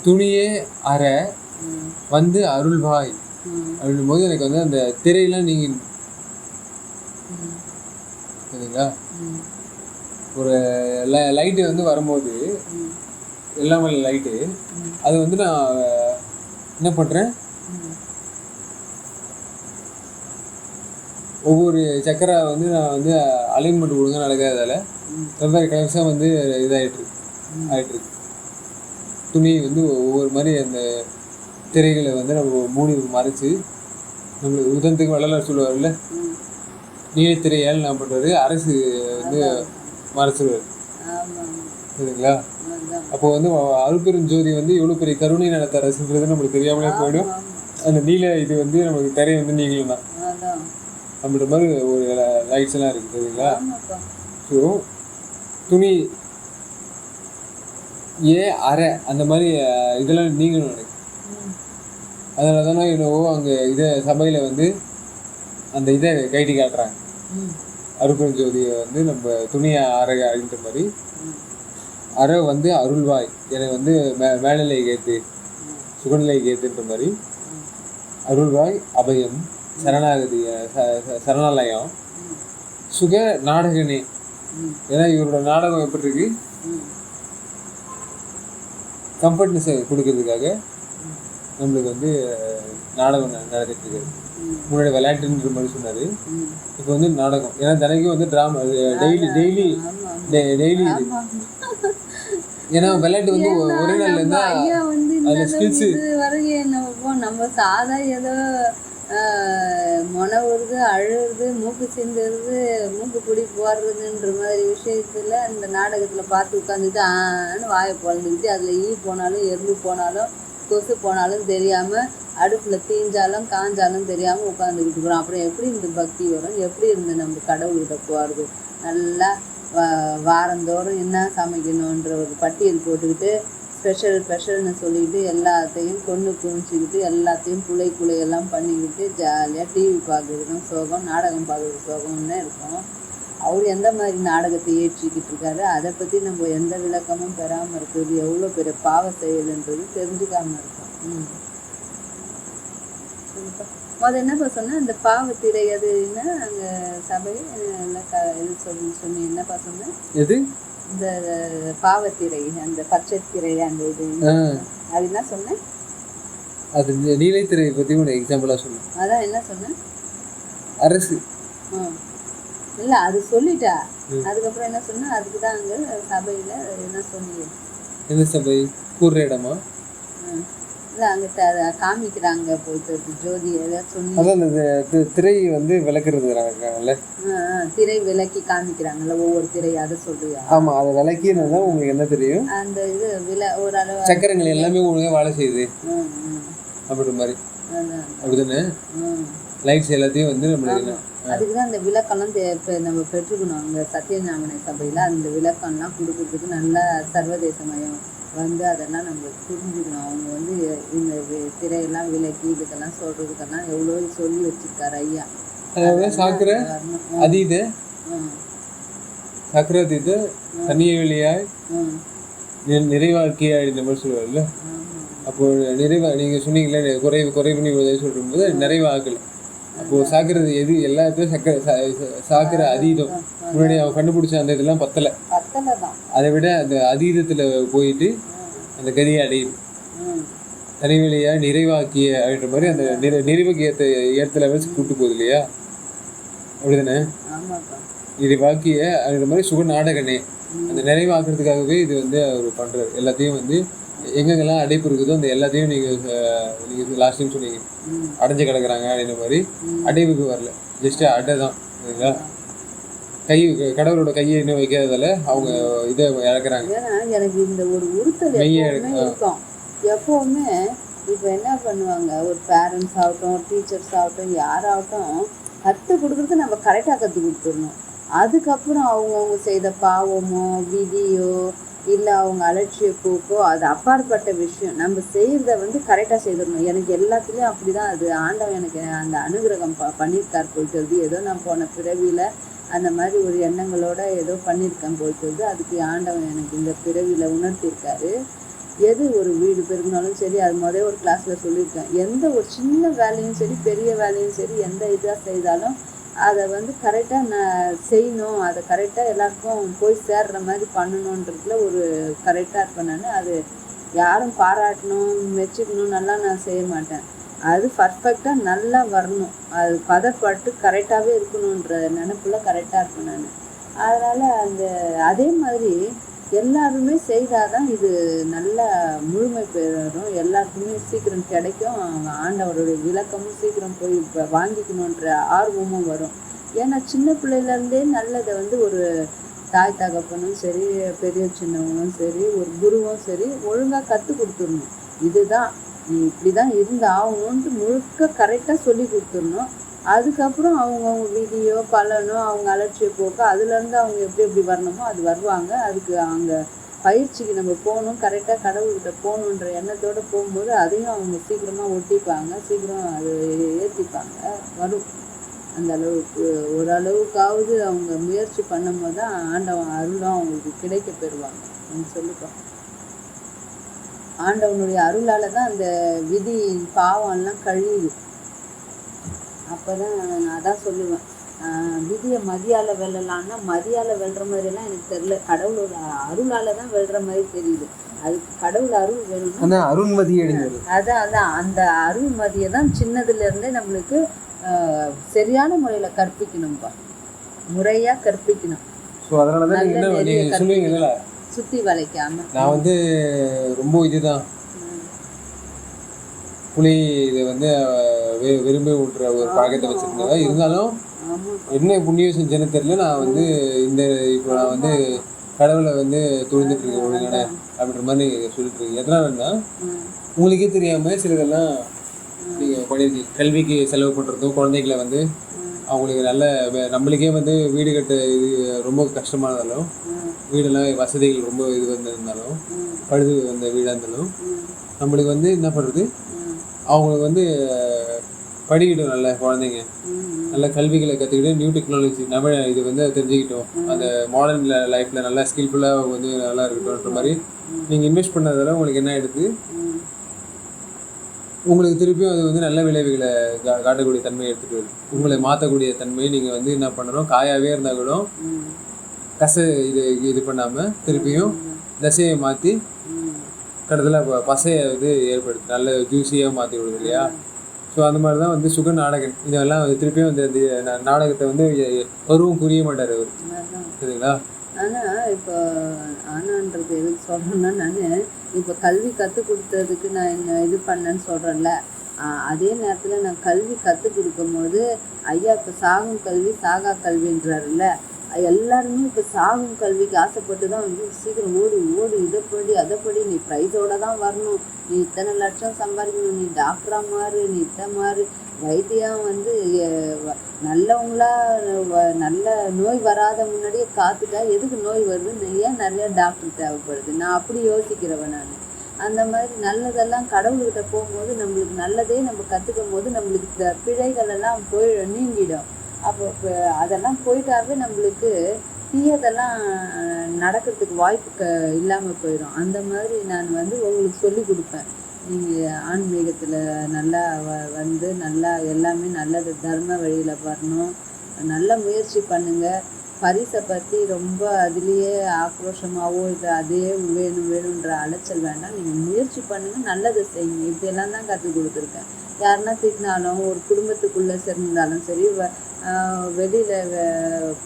S1: துணியே அரை வந்து அருள்வாய் அப்படின்னும் போது எனக்கு வந்து அந்த திரையெல்லாம் நீங்க, சரிங்களா? ஒரு லைட்டு வந்து வரும்போது எல்லாமே லைட்டு, அது வந்து நான் என்ன பண்ணுறேன், ஒவ்வொரு சக்கரை வந்து நான் வந்து அலைன்மெண்ட் ஒழுங்காக நடக்காததால் வெவ்வேறு கலர்ஸாக வந்து ஆகிட்டுருக்கு. துணி வந்து ஒவ்வொரு மாதிரி அந்த திரைகளை வந்து நம்ம மூடி மறைச்சி, நம்மளுக்கு உதனத்துக்கு வள்ளலார் சொல்லுவார்ல, நீலத்திரையால் நான் பண்ணுறது அரசு வந்து மறைச்சிடுவார். சரிங்களா? அப்போ வந்து அருள்பெரும் ஜோதி வந்து எவ்வளோ பெரிய கருணை நடத்த அரசுன்றது நம்மளுக்கு தெரியாமலே போயிடும். அந்த நீல இது வந்து நமக்கு திரை வந்து நீங்களும் தான் அப்படின்ற மாதிரி ஒரு லைட்ஸ் எல்லாம் இருக்குது. சரிங்களா? ஸோ துணி அரை அந்த மாதிரி இதெல்லாம் நீங்களும் நினைக்கும். அதனால தானே என்னவோ அங்கே இதை சபையில் வந்து அந்த இதை கைட்டி காட்டுறாங்க. அருள்பெரும் ஜோதியை வந்து நம்ம துணியை அரை அப்படின்ற மாதிரி, அரை வந்து அருள்வாய் என்னை வந்து மேல்நிலை கேத்து சுகநிலை கேத்துன்ற மாதிரி, அருள்வாய் அபயம் சரணாகதி சரணாலயம் சுக நாடகனே. ஏன்னா இவரோட நாடகம் எப்படி இருக்கு, கம்ஃபர்ட்னஸ் கொடுக்கறதுக்காக நம்மளுக்கு வந்து நாடகம் நடந்துட்டு இருக்கு. முன்னாடி விளையாட்டுன்ற மாதிரி சொன்னார், இப்போ வந்து நாடகம். ஏன்னா தினைக்கும் வந்து ட்ராமா டெய்லி இது. ஏன்னா விளையாட்டு வந்து ஒரே நாள்ல இருந்தா அதில் ஸ்கில்ஸு
S2: நம்ம சாதா ஏதோ மொனை வருது, அழுகுறது, மூக்கு சிந்துறது, மூக்கு பிடி போடுறதுன்ற மாதிரி விஷயத்தில் இந்த நாடகத்தில் பார்த்து உட்காந்துட்டு ஆன்னு வாயை பொழந்துக்கிட்டு, அதில் ஈ போனாலும் எறும்பு போனாலும் கொசு போனாலும் தெரியாமல், அடுப்பில் தீஞ்சாலும் காஞ்சாலும் தெரியாமல் உட்காந்துக்கிட்டு இருக்கிறோம். அப்புறம் எப்படி இந்த பக்தி வரும்? எப்படி இருந்து நம்ம கடவுள்கிட்ட போகிறது? நல்லா வாரந்தோறும் என்ன சமைக்கணுன்ற ஒரு பட்டியல் போட்டுக்கிட்டு ஸ்பெஷல்னு சொல்லிக்கிட்டு எல்லாத்தையும் கொண்டு குவிச்சிக்கிட்டு எல்லாத்தையும் குலையெல்லாம் பண்ணிக்கிட்டு ஜாலியாக டிவி பார்க்குறதுக்கும் சோகம், நாடகம் பார்க்குறது சோகம்னு இருக்கும். அவர் எந்த மாதிரி நாடகத்தை ஏற்றிக்கிட்டு இருக்காரு, அதை பற்றி நம்ம எந்த விளக்கமும் பெறாமல் இருக்கிறது எவ்வளோ பெரிய பாவ செயல்ன்றது தெரிஞ்சுக்காமல் இருக்கோம். அது என்னப்பா சொன்ன, அந்த பாவத்திரை அது என்ன அங்கே சபை இது சொல்லி என்னப்பா சொன்ன,
S1: எது
S2: இந்த பாவத்திரை, அந்த பச்சை திரை, அந்த இது அது என்ன சொன்னேன்,
S1: அது நீலைத்திரை பற்றி ஒரு எக்ஸாம்பிளாக சொன்னேன்.
S2: அதான் என்ன சொன்னேன்,
S1: அரசு
S2: இல்லை அது சொல்லிட்டா. அதுக்கப்புறம் என்ன சொன்ன, அதுக்கு தான் அங்கே சபையில் என்ன சொன்னீங்க,
S1: எந்த சபை கூறுற இடமா?
S2: இல்லை அங்கிட்ட அதை காமிக்கிறாங்க போயிட்டு ஜோதி ஏதாவது சொன்னி
S1: அதான் அந்த திரை வந்து விளக்குறது இருக்காங்கல்ல,
S2: திரை விலக்கி காமிக்கிறாங்கல்ல ஒவ்வொரு திரை, அதை சொல்றியா?
S1: ஆமாம், அதை விளக்கினது உங்களுக்கு என்ன தெரியும்?
S2: அந்த இது ஓரளவு
S1: சக்கரங்கள் எல்லாமே ஒழுங்காக வேலை செய்யுது அப்படின்ற மாதிரி
S2: அதான்.
S1: அப்படிதானே? லைட்ஸ் எல்லாத்தையும் வந்து நம்மளுக்கு
S2: அதுக்கு தான் அந்த விளக்கம்லாம் இப்போ நம்ம பெற்றுக்கணும். அங்கே சத்தியஞான சபையில் அந்த விளக்கம்லாம் கொடுக்கறதுக்கு நல்லா சர்வதேசமயம் வந்து அதெல்லாம் நம்ம புரிஞ்சுக்கணும். அவங்க வந்து இந்த திரையெல்லாம் விலக்கி இதுக்கெல்லாம் சொல்கிறதுக்கெல்லாம் எவ்வளோ சொல்லி வச்சுருக்காரு ஐயா.
S1: அதாவது சாக்கிர அதீத சக்கர அதீத தனிய வெளியாய் நிறைவாக்கிய இந்த மாதிரி சொல்லுவார்ல. அப்போ நீங்கள் சொன்னீங்களே குறைவு பண்ணி சொல்லும் போது நிறைவாகலை. அப்போது சாக்கிறது எது எல்லாத்தையும் சாக்கிர அதீதம். முன்னாடி அவன் கண்டுபிடிச்ச அந்த இதெல்லாம் பத்தலை. அதை விட அந்த அதீதத்தில் போயிட்டு அந்த கதியை அடையுது. தனிவெளியாக நிறைவாக்கிய அப்படின்ற மாதிரி அந்த நிறைவுக்கு ஏற்ற வச்சு கூப்பிட்டு போகுது இல்லையா? அப்படிதானே? நிறைவாக்கிய அப்படின்ற மாதிரி சுக நாடகனே அந்த நிறைவாக்குறதுக்காகவே இது வந்து அவர் பண்ணுறாரு. எல்லாத்தையும் வந்து எங்கெங்கெல்லாம் அடைப்பு இருக்குதோ அந்த எல்லாத்தையும் நீங்கள் லாஸ்ட் டைம் சொன்னீங்க அடைஞ்சு கிடக்குறாங்க அப்படின்ற மாதிரி. அடைவுக்கு வரல, ஜஸ்ட்டு அடை தான். சரிங்களா? கடவுளோட கையை இன்னும் வைக்கிறதால அவங்க இதை இழக்கிறாங்க.
S2: எனக்கு இந்த ஒரு உறுத்தல் இருக்கும் எப்போவுமே. இப்போ என்ன பண்ணுவாங்க, ஒரு பேரண்ட்ஸ் ஆகட்டும், டீச்சர்ஸ் ஆகட்டும், யாராகட்டும் கற்றுக் கொடுக்குறது நம்ம கரெக்டாக கற்றுக் கொடுத்துடணும். அதுக்கப்புறம் அவங்கவுங்க செய்த பாவமோ விதியோ இல்லை அவங்க அலட்சிய போக்கோ அது அப்பாற்பட்ட விஷயம். நம்ம செய்கிறத வந்து கரெக்டாக செய்திடணும். எனக்கு எல்லாத்துலேயும் அப்படி தான். அது ஆண்டவன் எனக்கு அந்த அனுகிரகம் பண்ணியிருக்கார் போயிட்டு. ஏதோ நான் போன பிறவியில் அந்த மாதிரி ஒரு எண்ணங்களோட ஏதோ பண்ணியிருக்கேன் போயிட்டு. அதுக்கு ஆண்டவன் எனக்கு இந்த பிறவியில் உணர்த்தியிருக்காரு. எது ஒரு வீடு பெருகினாலும் சரி, அது ஒரு கிளாஸில் சொல்லியிருக்கேன், எந்த ஒரு சின்ன வேலையும் சரி பெரிய வேலையும் சரி எந்த இதாக செய்தாலும் அதை வந்து கரெக்டாக நான் செய்யணும். அதை கரெக்டாக எல்லாருக்கும் போய் சேர்ற மாதிரி பண்ணணுன்றதுல ஒரு கரெக்டாக இருப்பேன் நான். அது யாரும் பாராட்டணும் மெச்சிக்கணும் நல்லா நான் செய்ய மாட்டேன். அது பர்ஃபெக்டாக நல்லா வரணும், அது பதப்பட்டு கரெக்டாகவே இருக்கணுன்ற நினைப்புல கரெக்டாக இருப்பேன் நான். அதனால் அதே மாதிரி எல்லாருமே செய்தால் தான் இது நல்ல முழுமை பெறும். எல்லாருக்குமே சீக்கிரம் கிடைக்கும். ஆண்டவருடைய விளக்கமும் சீக்கிரம் போய் வாங்கிக்கணுன்ற ஆர்வமும் வரும். ஏன்னா சின்ன பிள்ளையிலேருந்தே நல்லதை வந்து ஒரு தாய் தகப்பனும் சரி, பெரிய சின்னவங்களும் சரி, ஒரு குருவும் சரி ஒழுங்காக கற்றுக் கொடுத்துடணும். இதுதான் நீ இப்படி தான் இருந்து ஆகணுன்ட்டு முழுக்க கரெக்டாக சொல்லி கொடுத்துடணும். அதுக்கப்புறம் அவங்கவுங்க விதியோ பலனோ அவங்க அலட்சிய போக்கோ அதுலேருந்து அவங்க எப்படி வரணுமோ அது வருவாங்க. அதுக்கு அங்கே பயிற்சிக்கு நம்ம போகணும், கரெக்டாக கடவுள்கிட்ட போகணுன்ற எண்ணத்தோடு போகும்போது அதையும் அவங்க சீக்கிரமாக ஒட்டிப்பாங்க, சீக்கிரம் அது ஏற்றிப்பாங்க, வரும். அந்த அளவுக்கு ஓரளவுக்காவது அவங்க முயற்சி பண்ணும்போது தான் ஆண்டவன் அருளும் அவங்களுக்கு கிடைக்க பெறுவாங்க. நம்ம சொல்லிப்போம், ஆண்டவனுடைய அருளால் தான் அந்த விதி பாவம்லாம் கழியுது. அப்போ தான் நான் அதான் சொல்லுவேன், விதியை மதியால் வெல்லலான்னா மதியால் வெல்ற மாதிரிலாம் எனக்கு தெரியல, கடவுளோட அருளால் தான் வெல்ற மாதிரி தெரியுது. அது கடவுள் அருள் வேணும்,
S1: அருள்மதி.
S2: அதான் அந்த அருள்மதியை தான் சின்னதுலேருந்தே நம்மளுக்கு சரியான முறையில் கற்பிக்கணும்ப்பா, முறையாக கற்பிக்கணும்.
S1: ஸோ அதனால தான் நீங்கள் சொல்லுவீங்கல்ல
S2: சுற்றி வளைக்காமல்.
S1: நான் வந்து ரொம்ப இதுதான் புளி இதை வந்து விரும்பி விட்ற ஒரு பழக்கத்தை வச்சுருந்தேன். இருந்தாலும் என்ன புண்ணியம் செஞ்சேன்னு தெரியல, நான் வந்து இப்போ நான் வந்து கடவுளை வந்து துணிந்துட்டு இருக்கேன் ஒழுங்கான அப்படின்ற மாதிரி நீங்கள் சொல்லிட்டு இருக்கீங்க. எதனாலன்னா உங்களுக்கே தெரியாமல் சிலதெல்லாம் நீங்கள் பண்ணியிருக்கீங்க. கல்விக்கு செலவு பண்ணுறதும், குழந்தைகளை வந்து அவங்களுக்கு நல்ல நம்மளுக்கே வந்து வீடு கட்ட இது ரொம்ப கஷ்டமானதாலும், வீடெல்லாம் வசதிகள் ரொம்ப இது வந்திருந்தாலும், பழுது வந்த வீடாக இருந்தாலும் நம்மளுக்கு வந்து என்ன பண்ணுறது, அவங்களுக்கு வந்து படிக்கட்டும், நல்ல குழந்தைங்க நல்ல கல்விகளை கற்றுக்கிட்டு நியூ டெக்னாலஜி நம்ம இது வந்து தெரிஞ்சுக்கிட்டோம், அந்த மாடர்ன் லைஃப்பில் நல்லா ஸ்கில்ஃபுல்லாக வந்து நல்லா இருக்கட்டும்ன்ற மாதிரி நீங்கள் இன்வெஸ்ட் பண்ணதால உங்களுக்கு என்ன ஆகிடுது, உங்களுக்கு திருப்பியும் அது வந்து நல்ல விளைவுகளை காட்டக்கூடிய தன்மையை எடுத்துகிட்டு வருது. உங்களை மாற்றக்கூடிய தன்மையை நீங்கள் வந்து என்ன பண்ணணும், காயாகவே இருந்தால் கூட இது பண்ணாமல் திருப்பியும் தசையை மாற்றி கடைசியில் பசையை வந்து ஏற்படுத்தி நல்ல ஜூஸியாக மாற்றி விடுது இல்லையா? ஸோ அந்த மாதிரி தான் வந்து சுக நாடகன் இதெல்லாம் வந்து திருப்பியும் வந்து அந்த நாடகத்தை வந்து பருவம் புரிய மாட்டார் அவர், சரிங்களா?
S2: ஆனால் இப்போ ஆனான்றது எதுக்கு சொல்கிறேன்னா, நான் இப்போ கல்வி கற்றுக் கொடுத்ததுக்கு நான் என்ன இது பண்ணேன்னு சொல்கிறேன்ல, அதே நேரத்தில் நான் கல்வி கற்றுக் கொடுக்கும்போது ஐயா இப்போ சாகும் கல்வி சாகா கல்வின்றாருல்ல, எல்லாருமே இப்போ சாகும் கல்விக்கு ஆசைப்பட்டு தான் வந்து சீக்கிரம் ஓடி ஓடி இதை படி அதை படி, நீ ப்ரைஸோடு தான் வரணும், நீ இத்தனை லட்சம் சம்பாதிக்கணும், நீ டாக்டராக மாறு, நீ இத்தனை மாறு, வைத்தியம் வந்து நல்லவங்களா நல்ல நோய் வராத முன்னாடியே காத்துட்டா எதுக்கு நோய் வருது, ஏன் நிறைய டாக்டர் தேவைப்படுது, நான் அப்படி யோசிக்கிறவன் நான். அந்த மாதிரி நல்லதெல்லாம் கடவுள்கிட்ட போகும்போது நம்மளுக்கு நல்லதே நம்ம கற்றுக்கும் போது நம்மளுக்கு இந்த பிழைகள் எல்லாம் நீங்கிடும். அப்போ அதெல்லாம் போயிட்டாவே நம்மளுக்கு தீயதெல்லாம் நடக்கிறதுக்கு வாய்ப்பு இல்லாமல் போயிடும். அந்த மாதிரி நான் வந்து உங்களுக்கு சொல்லி கொடுப்பேன். நீங்கள் ஆன்மீகத்தில் நல்லா வந்து நல்லா எல்லாமே நல்லது தர்ம வழியில் வரணும், நல்ல முயற்சி பண்ணுங்கள். பரிசை பற்றி ரொம்ப அதுலேயே ஆக்ரோஷமாகவோ இல்லை அதே வேணும் வேணுன்ற அலைச்சல் வேண்டாம். நீங்கள் முயற்சி பண்ணுங்கள், நல்லதை செய்யுங்க. இப்படியெல்லாம் தான் கற்றுக் கொடுத்துருக்கேன். யாருன்னா திட்டினாலும் ஒரு குடும்பத்துக்குள்ளே சேர்ந்தாலும் சரி, வெளியில்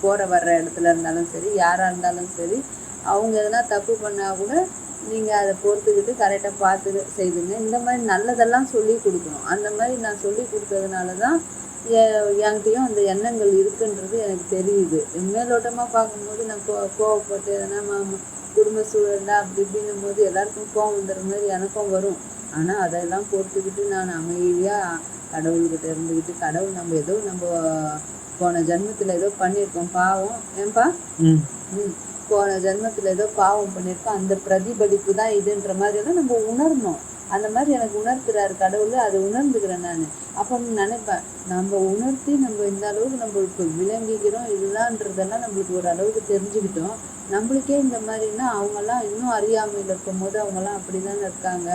S2: போகிற வர்ற இடத்துல இருந்தாலும் சரி, யாராக இருந்தாலும் சரி, அவங்க எதனா தப்பு பண்ணால் கூட நீங்கள் அதை பொறுத்துக்கிட்டு கரெக்டாக பார்த்து செய்துங்க. இந்த மாதிரி நல்லதெல்லாம் சொல்லி கொடுக்கணும். அந்த மாதிரி நான் சொல்லி கொடுத்ததுனால தான் என்கிட்டையும் அந்த எண்ணங்கள் இருக்குன்றது எனக்கு தெரியுது. மேலோட்டமாக பார்க்கும்போது நான் கோவப்பட்டு எதனா குடும்ப சூழல்ல அப்படி இப்படின்னும் போது எல்லாருக்கும் கோவம் வந்துடுற மாதிரி எனக்கும் வரும். ஆனால் அதெல்லாம் பொறுத்துக்கிட்டு நான் அமைதியாக கடவுள்கிட்ட இருந்துக்கிட்டு, கடவுள் நம்ம போன ஜென்மத்தில் ஏதோ பண்ணியிருக்கோம் பாவம், ஏன்பா போன ஜென்மத்தில் ஏதோ பாவம் பண்ணியிருக்கோம், அந்த பிரதிபலிப்பு தான் இதுன்ற மாதிரியெல்லாம் நம்ம உணரணும். அந்த மாதிரி எனக்கு உணர்த்துறாரு கடவுள், அதை உணர்ந்துக்கிறேன் நான். அப்போ நினைப்பேன், நம்ம உணர்த்தி நம்ம இந்த அளவுக்கு நம்மளுக்கு விளங்கிக்கிறோம், இதுதான்றதெல்லாம் நம்மளுக்கு ஒரு அளவுக்கு தெரிஞ்சுக்கிட்டோம். நம்மளுக்கே இந்த மாதிரின்னா அவங்கெல்லாம் இன்னும் அறியாமையில் இருக்கும் போது அவங்கெல்லாம் அப்படி தானே இருக்காங்க,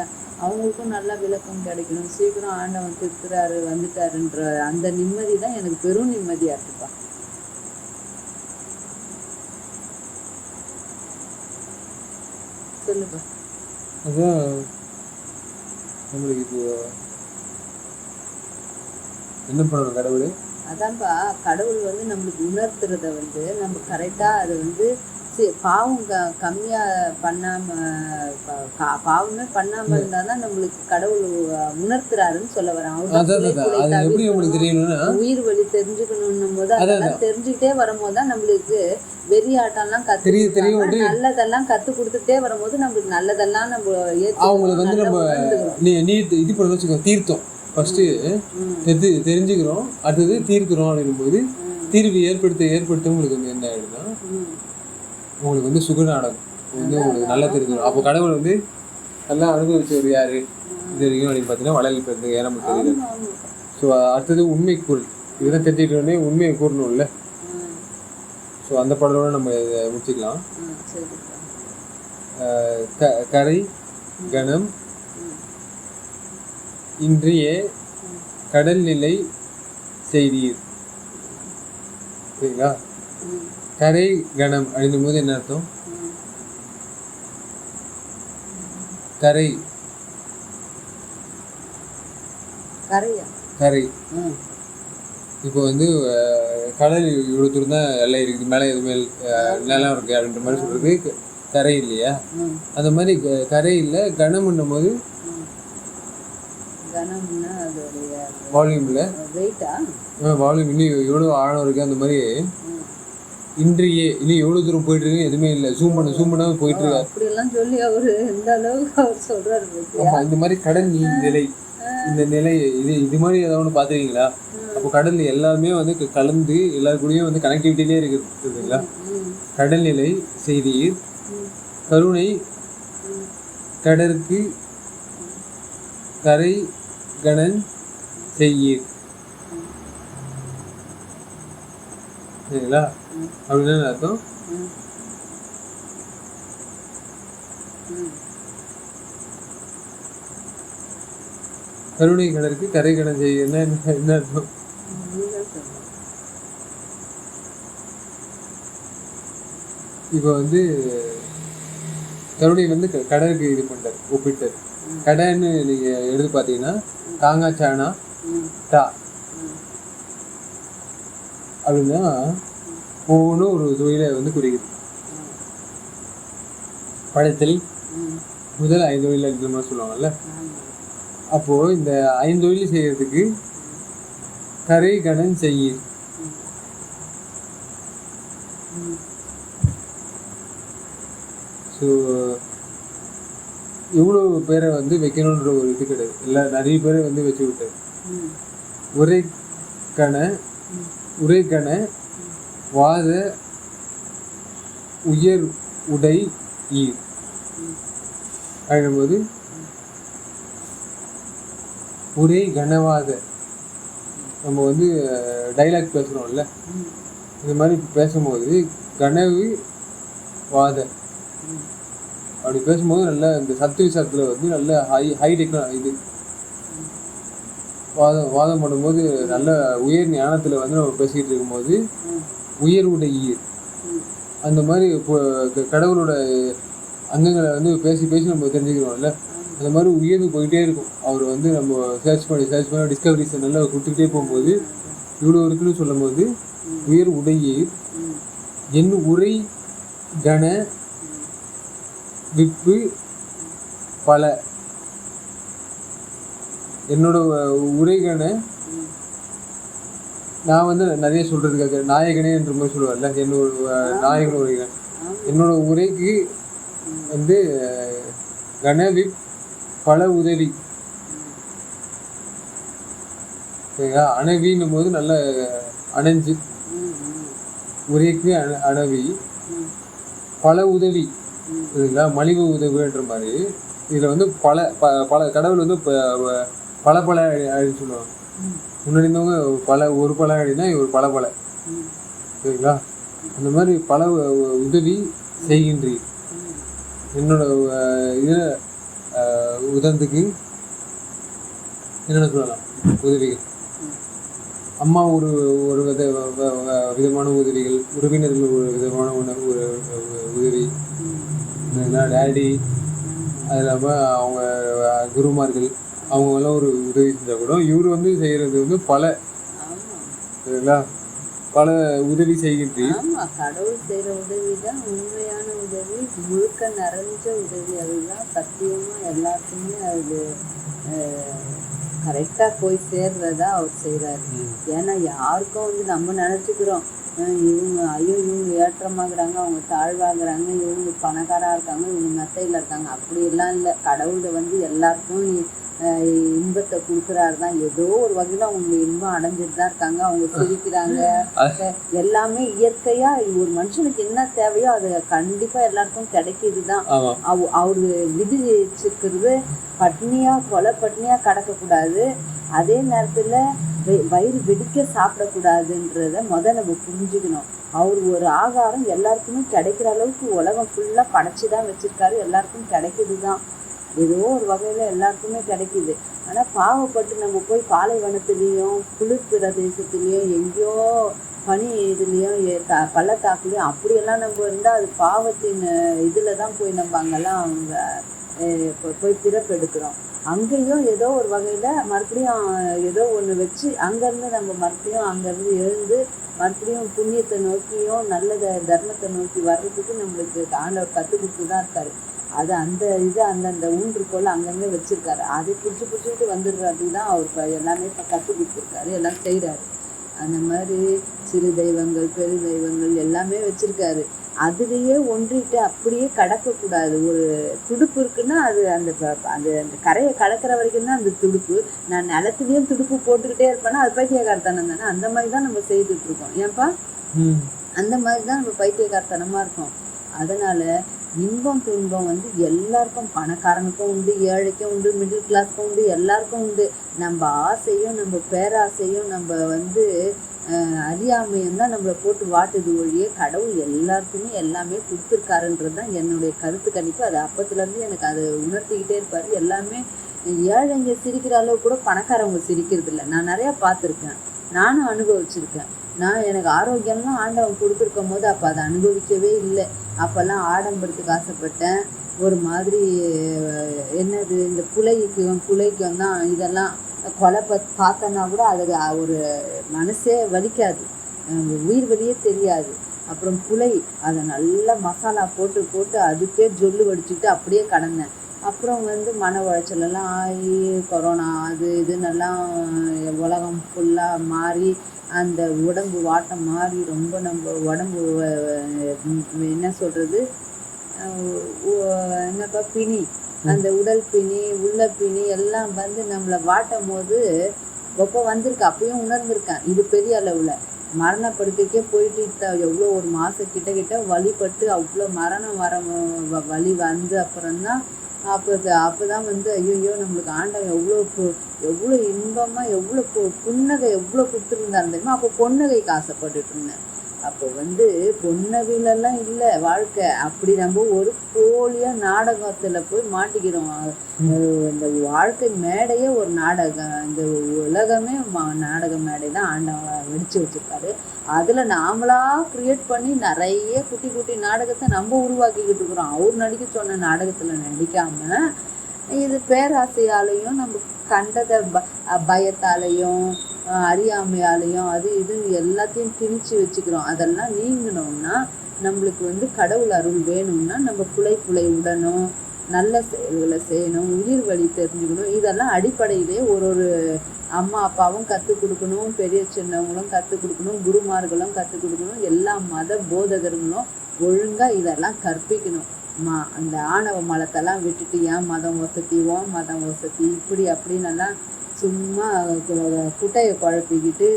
S2: அவங்களுக்கும் நல்லா விளக்கம் கிடைக்கணும், சீக்கிரம் ஆண்டவன் திருத்துறாரு வந்துட்டாருன்ற அந்த நிம்மதி தான் எனக்கு பெரும் நிம்மதியாக இருக்குப்பா. சொல்லுப்பா.
S1: அதான் நம்மளுக்கு இப்போ என்ன பண்ணணும் கடவுள்?
S2: அதான்ப்பா, கடவுள் வந்து நம்மளுக்கு உணர்த்துறத வந்து நம்ம கரெக்டாக அதை வந்து பாவம் கம்மியாக பண்ணாமல் பாவமே பண்ணாமல் இருந்தால் தான் நம்மளுக்கு கடவுள் உணர்த்துறாருன்னு சொல்ல வரேன். உயிர் வழி தெரிஞ்சுக்கணும் போது அதெல்லாம் தெரிஞ்சுக்கிட்டே வரும்போது தான் நம்மளுக்கு வெறியாட்டம்லாம் நல்லதெல்லாம் கற்றுக் கொடுத்துட்டே வரும்போது நம்மளுக்கு நல்லதெல்லாம் நம்ம
S1: அவங்களுக்கு வந்து நம்ம இது பண்ண வச்சுக்கோ, தீர்த்தம் ஃபஸ்ட்டு தெரிஞ்சுக்கிறோம், அடுத்தது தீர்க்கிறோம். அப்படிங்கும்போது தீர்வு ஏற்படுத்த உங்களுக்கு வந்து என்ன ஆகிடுதுன்னா, உங்களுக்கு வந்து சுகநாடகம் வந்து உங்களுக்கு நல்லா தெரிஞ்சிடும். அப்போ கடவுள் வந்து நல்லா அனுபவிச்சவர் யாரு இது வரைக்கும் அப்படின்னு பார்த்தீங்கன்னா வளரில் பிறந்த நமக்கு தெரியுது. ஸோ அடுத்தது உண்மை கூறல், இதெல்லாம் தெரிஞ்சுக்கிட்டோடனே உண்மையை கூறணும்ல. ஸோ அந்த பாடலோட நம்ம இதை முடிச்சுக்கலாம். கரை கணம் இன்றைய கடல் நிலை செய்தீர். சரிங்களா? கரை கணம் அப்படின்னும் போது என்ன அர்த்தம்? கரை கரை இப்போ வந்து கடல் இவ்வளோ தூரம் தான் எல்லாம் இருக்குது, மேலே எதுவுமே நிலம் இருக்குது அப்படின்ற மாதிரி சொல்கிறது கரை இல்லையா? அந்த மாதிரி கரை இல்லை. கணம்ன்னும் போது வால்யூமில் வால்யூம் இன்னும் எவ்வளோ ஆழம் இருக்குது. அந்த மாதிரி இன்றையே இன்னும் எவ்வளோ தூரம் போயிட்டு இருக்கு எதுவுமே இல்லை, ஜூம் பண்ணாமல் போயிட்டு இருக்காரு. அப்படியெல்லாம் சொல்லி அவர் எந்த அளவுக்கு அவர் சொல்றாரு. இந்த மாதிரி கடல் நிலை, இந்த நிலை இது மாதிரி ஏதாவது ஒன்று பார்த்துருக்கீங்களா? அப்போ கடல் எல்லாமே வந்து கலந்து எல்லாரு கூடயும் வந்து கனெக்டிவிட்டிலே இருக்குதுங்களா? கடல் நிலை செய்தீர், கருணை கடற்கு கரை கணன் செய்யீர். சரிங்களா? அப்படின்னு அர்த்தம். கருணை கடற்கு கரை கடன் செய்ய என்ன அர்த்தம்? இப்போ வந்து கருணை வந்து கடலுக்கு இது பண்ணார், ஒப்பிட்டார். கடைன்னு நீங்க எடுத்து பார்த்தீங்கன்னா காங்கா சானா டா அப்படின்னா ஒவ்வொன்றும் ஒரு தொழிலை வந்து குறிக்குது. படைத்தல்
S2: ம்
S1: முதல் 5 தொழில் இந்த மாதிரி சொல்லுவாங்கல்ல.
S2: ஆமாம்
S1: அப்போது இந்த 5 தொழில் செய்கிறதுக்கு கரை கடன் செய்யீர்.
S2: ம்
S1: ஸோ இவ்வளோ பேரை வந்து வைக்கணுன்ற ஒரு இது கிடையாது. இல்லை, நிறைய பேரை வந்து வச்சு விட்டார்.
S2: ம்
S1: உரைக்கண
S2: ம்
S1: உரைக்கண வாத உயர் உடை ஈர்
S2: ம்
S1: அப்படிங்கும்போது உரை கனவாத நம்ம வந்து டைலாக் பேசுகிறோம்ல,
S2: ம்
S1: இந்த மாதிரி பேசும்போது கனவு வாத
S2: ம்
S1: அப்படி பேசும்போது நல்ல இந்த சத்து விசாரத்தில் வந்து நல்ல ஹை இது வாதம் பண்ணும்போது நல்ல உயர் ஞானத்தில் வந்து நம்ம பேசிக்கிட்டு இருக்கும்போது
S2: ம்
S1: உயர் உடை ஈர்
S2: ம்
S1: அந்த மாதிரி இப்போ கடவுளோட அங்கங்களை வந்து பேசி பேசி நம்ம தெரிஞ்சுக்கிறோம்ல, அந்த மாதிரி உயர்ந்து போயிட்டே இருக்கும். அவர் வந்து நம்ம சர்ச் பண்ணி டிஸ்கவரிஸை நல்லா கொடுத்துக்கிட்டே போகும்போது இவ்வளோ இருக்குன்னு சொல்லும் போது உயர் உடையீர்
S2: ம்
S1: என் உரை கன விப்பு பல. என்னோட உரைகன
S2: ம்
S1: நான் வந்து நிறைய சொல்கிறதுக்காக நாயகனே என்ற மாதிரி சொல்லுவார்ல, என்னோட நாயகன் உரைகன்.
S2: ஆமாம்
S1: என்னோட உரைக்கு வந்து கனவிப் பல உதவி. சரிங்களா? அணவின்னும் போது நல்ல அணைஞ்சு,
S2: ம் ம்
S1: உரைக்கு அணவி
S2: ம்
S1: பல உதவி.
S2: ம்
S1: சரிங்களா? மலிவு உதவின்ற மாதிரி இதில் வந்து பல கடவுள் வந்து பல அப்படின்னு சொல்லுவாங்க.
S2: ம்
S1: முன்னாடி இருந்தவங்க ஒரு பல அப்படின்னா இவர் பல.
S2: ம்
S1: சரிங்களா? அந்த மாதிரி பல உதவி செய்கின்றீர்.
S2: ம்
S1: என்னோட இதில் உதந்துக்கு என்னென்ன சொல்லலாம் உதவிகள். அம்மா ஒரு ஒரு விதமான உதவிகள், உறவினர்கள் ஒரு விதமான ஒரு உதவி, டேடி, அது இல்லாமல் அவங்க குருமார்கள் அவங்கெல்லாம் ஒரு உதவி செஞ்சால் கூட இவர் வந்து செய்கிறது வந்து பல.
S2: ஆமாம்
S1: சரிங்களா? பல உதவி செய்கின்றீர்.
S2: ஆமாம் கடவுள் செய்கிற உதவி தான் உண்மையான உதவி, முழுக்க நிறைஞ்ச உதவி. அதுதான் சத்தியமாக எல்லாருக்குமே அது கரெக்டாக போய் சேர்றதா அவர் செய்கிறாரு. ஏன்னா யாருக்கும் வந்து நம்ம நினச்சிக்கிறோம் இவங்க ஏற்றமாகறாங்க, அவங்க தாழ்வாகிறாங்க, இவங்க பணக்காராக இருக்காங்க, இவங்க மெத்தையில் இருக்காங்க. அப்படியெல்லாம் இல்லை. கடவுள் வந்து எல்லாருக்கும் இன்பத்தை கொடுக்குறாரு தான். ஏதோ ஒரு வகையில் அவங்க இன்பம் அடைஞ்சிட்டு தான் இருக்காங்க. அவங்க சிரிக்கிறாங்க. எல்லாமே இயற்கையாக ஒரு மனுஷனுக்கு என்ன தேவையோ அது கண்டிப்பாக எல்லாருக்கும் கிடைக்கிது தான். அவரு விதிச்சிருக்கிறது கொலை பட்னியாக கிடக்கக்கூடாது, அதே நேரத்தில் வயிறு வெடிக்க சாப்பிடக்கூடாதுன்றத நம்ம புரிஞ்சுக்கணும். அவர் ஒரு ஆகாரம் எல்லாருக்குமே கிடைக்கிற அளவுக்கு உலகம் ஃபுல்லாக படைச்சி தான் வச்சுருக்காரு. எல்லாருக்கும் கிடைக்கிது தான், ஏதோ ஒரு வகையில் எல்லாருக்குமே கிடைக்கிது. ஆனால் பாவப்பட்டு நம்ம போய் பாலைவனத்துலேயும் குளிர் பிரதேசத்துலேயும் எங்கேயோ பனி இதுலேயும் பள்ளத்தாக்குலேயும் அப்படியெல்லாம் நம்ம இருந்தால் அது பாவத்தின் இதில் தான் போய் நம்ம அங்கெல்லாம் அவங்க போய் பிறப்பெடுக்கிறோம். அங்கேயும் ஏதோ ஒரு வகையில் மறுபடியும் ஏதோ ஒன்று வச்சு அங்கேருந்து நம்ம மறுபடியும் அங்கேருந்து எழுந்து மறுபடியும் புண்ணியத்தை நோக்கியும் நல்ல தர்மத்தை நோக்கி வர்றதுக்கு நம்மளுக்கு ஆண்டவர் கற்றுக் கொடுத்து தான் இருக்காரு. அது அந்தந்த ஊன்றுக்கோள் அங்கங்கே வச்சுருக்காரு. அதை பிடிச்சிட்டு வந்துடுறதுக்கு தான் அவர் எல்லாமே இப்போ கற்றுக் கொடுத்துருக்காரு, எல்லாம் செய்கிறாரு. அந்த மாதிரி சிறு தெய்வங்கள் பெரு தெய்வங்கள் எல்லாமே வச்சுருக்காரு. அதுலேயே ஒன்றிட்டு அப்படியே கடக்கக்கூடாது. ஒரு துடுப்பு இருக்குன்னா அது அந்த கரையை கடக்கிற வரைக்கும் தான் அந்த துடுப்பு. நான் நிலத்துலேயும் துடுப்பு போட்டுக்கிட்டே இருப்பேன்னா அது பைத்தியக்காரத்தனம் தானே. அந்த மாதிரி தான் நம்ம செய்துட்ருக்கோம். ஏன்ப்பா? அந்த மாதிரி தான் நம்ம பைத்தியக்காரத்தனமாக இருக்கோம். அதனால் இன்பம் துன்பம் வந்து எல்லாருக்கும், பணக்காரனுக்கும் உண்டு, ஏழைக்கும் உண்டு, மிடில் கிளாஸ்க்கும் உண்டு, எல்லாருக்கும் உண்டு. நம்ம ஆசையும் நம்ம பேராசையும் நம்ம வந்து அறியாமையும் தான் நம்மளை போட்டு வாட்டுது ஒழிய கடவுள் எல்லாருக்குமே எல்லாமே கொடுத்துருக்காருன்றது தான் என்னுடைய கருத்து கணிப்பு. அது அப்பத்துலேருந்து எனக்கு அதை உணர்த்திக்கிட்டே இருப்பார். எல்லாமே ஏழைங்க சிரிக்கிற அளவு கூட பணக்காரவங்க சிரிக்கிறது இல்லை. நான் நிறையா பார்த்துருக்கேன், நானும் அனுபவிச்சிருக்கேன். எனக்கு ஆரோக்கியம்லாம் ஆண்டவன் கொடுத்துருக்கும் போது அப்போ அதை அனுபவிக்கவே இல்லை. அப்போல்லாம் ஆடம்பரத்துக்கு ஆசைப்பட்டேன். ஒரு மாதிரி என்னது இந்த புலைக்கும் தான் இதெல்லாம் கொலை பார்த்தோன்னா கூட அது ஒரு மனசே வலிக்காது, உயிர் வலியே தெரியாது. அப்புறம் புளி அதை நல்லா மசாலா போட்டு போட்டு அதுக்கே ஜொல்லு வடிச்சுட்டு அப்படியே கடந்தேன். அப்புறம் வந்து மன உளைச்சலெல்லாம் ஆகி கொரோனா அது இதுன்னெல்லாம் உலகம் ஃபுல்லாக மாறி அந்த உடம்பு வாட்டம் மாறி ரொம்ப நம்ம உடம்பு என்ன சொல்கிறது என்னப்பா பிணி, அந்த உடல் பிணி உள்ள பிணி எல்லாம் வந்து நம்மளை வாட்டும் போது ரொம்ப வந்திருக்கு. அப்பயும் உணர்ந்திருக்கேன். இது பெரிய அளவில் மரணப்படுத்திக்கே போயிட்டு எவ்வளோ ஒரு மாதம் கிட்ட வழிபட்டு அவ்வளோ மரணம் வழி வந்து அப்புறம்தான் அப்போ தான் வந்து ஐயோ நம்மளுக்கு ஆண்டவன் எவ்வளோ இன்பமாக எவ்வளோ புன்னகை எவ்வளோ கொடுத்துருந்தாரு தெரியுமா. அப்போ பொன்னகைக்கு ஆசைப்பட்டுட்டு இருந்தேன். அப்போ வந்து பொன்னகையிலெல்லாம் இல்லை வாழ்க்கை. அப்படி நம்ம ஒரு போலியாக நாடகத்தில் போய் மாட்டிக்கிறோம். இந்த வாழ்க்கை மேடையே ஒரு நாடகம், இந்த உலகமே நாடக மேடை தான் ஆண்டவன் வெடிச்சு வச்சுருக்காரு. அதில் நாமளாக க்ரியேட் பண்ணி நிறைய குட்டி குட்டி நாடகத்தை நம்ம உருவாக்கிக்கிட்டு இருக்கிறோம். அவர் நடிக்க சொன்ன நாடகத்தில் நடிக்காமல் இது பேராசையாலையும் நம்ம கண்டதை பயத்தாலையும் அறியாமையாலையும் அது இது எல்லாத்தையும் திணிச்சு வச்சுக்கிறோம். அதெல்லாம் நீங்கணும்னா நம்மளுக்கு வந்து கடவுள் அருள் வேணும்னா நம்ம புலை உடணும், நல்ல செயல்களை செய்யணும், உயிர் வழி தெரிஞ்சுக்கணும். இதெல்லாம் அடிப்படையிலே ஒரு அம்மா அப்பாவும் கற்றுக் கொடுக்கணும், பெரிய சின்னவங்களும் கற்றுக் கொடுக்கணும், குருமார்களும் கற்றுக் கொடுக்கணும், எல்லா மத போதகர்களும் ஒழுங்காக இதெல்லாம் கற்பிக்கணும். அந்த ஆணவ மலத்தெல்லாம் விட்டுட்டு ஏன் மதம் வசதி மதம் வசதி இப்படி அப்படின்னெல்லாம் சும்மா குட்டையை குழப்பிக்கிட்டு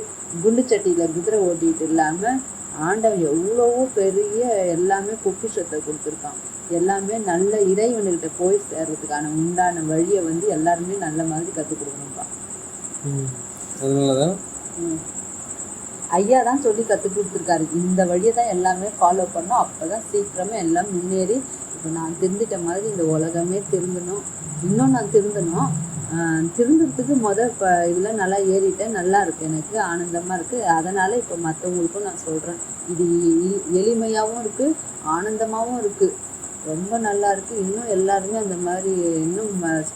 S2: குண்டு சட்டியில் குதிரை ஓட்டிகிட்டு இல்லாமல் ஆண்டவன் எவ்வளவோ பெரிய எல்லாமே பொக்கிஷத்தை கொடுத்துருக்கான். எல்லாமே நல்ல இறைவனுக்கிட்ட போய் சேர்றதுக்கான உண்டான வழியை வந்து எல்லாருமே நல்ல மாதிரி கற்றுக் கொடுக்கணும்ப்பா.
S1: அதனாலதான்
S2: ஐயா தான் சொல்லி கற்றுக் கொடுத்துருக்காரு. இந்த வழியை தான் எல்லாமே ஃபாலோ பண்ணோம். அப்போ தான் சீக்கிரமே எல்லாம் முன்னேறி இப்போ நான் திருந்திட்ட மாதிரி இந்த உலகமே திருந்தணும். இன்னும் நான் திருந்தணும். திருந்துறதுக்கு இப்போ இதில் நல்லா ஏறிட்டேன். நல்லா இருக்குது, எனக்கு ஆனந்தமாக இருக்குது. அதனால் இப்போ மற்றவங்களுக்கும் நான் சொல்கிறேன், இது எளிமையாகவும் இருக்குது, ஆனந்தமாகவும் இருக்குது, ரொம்ப நல்லா இருக்குது. இன்னும் எல்லாருமே அந்த மாதிரி இன்னும்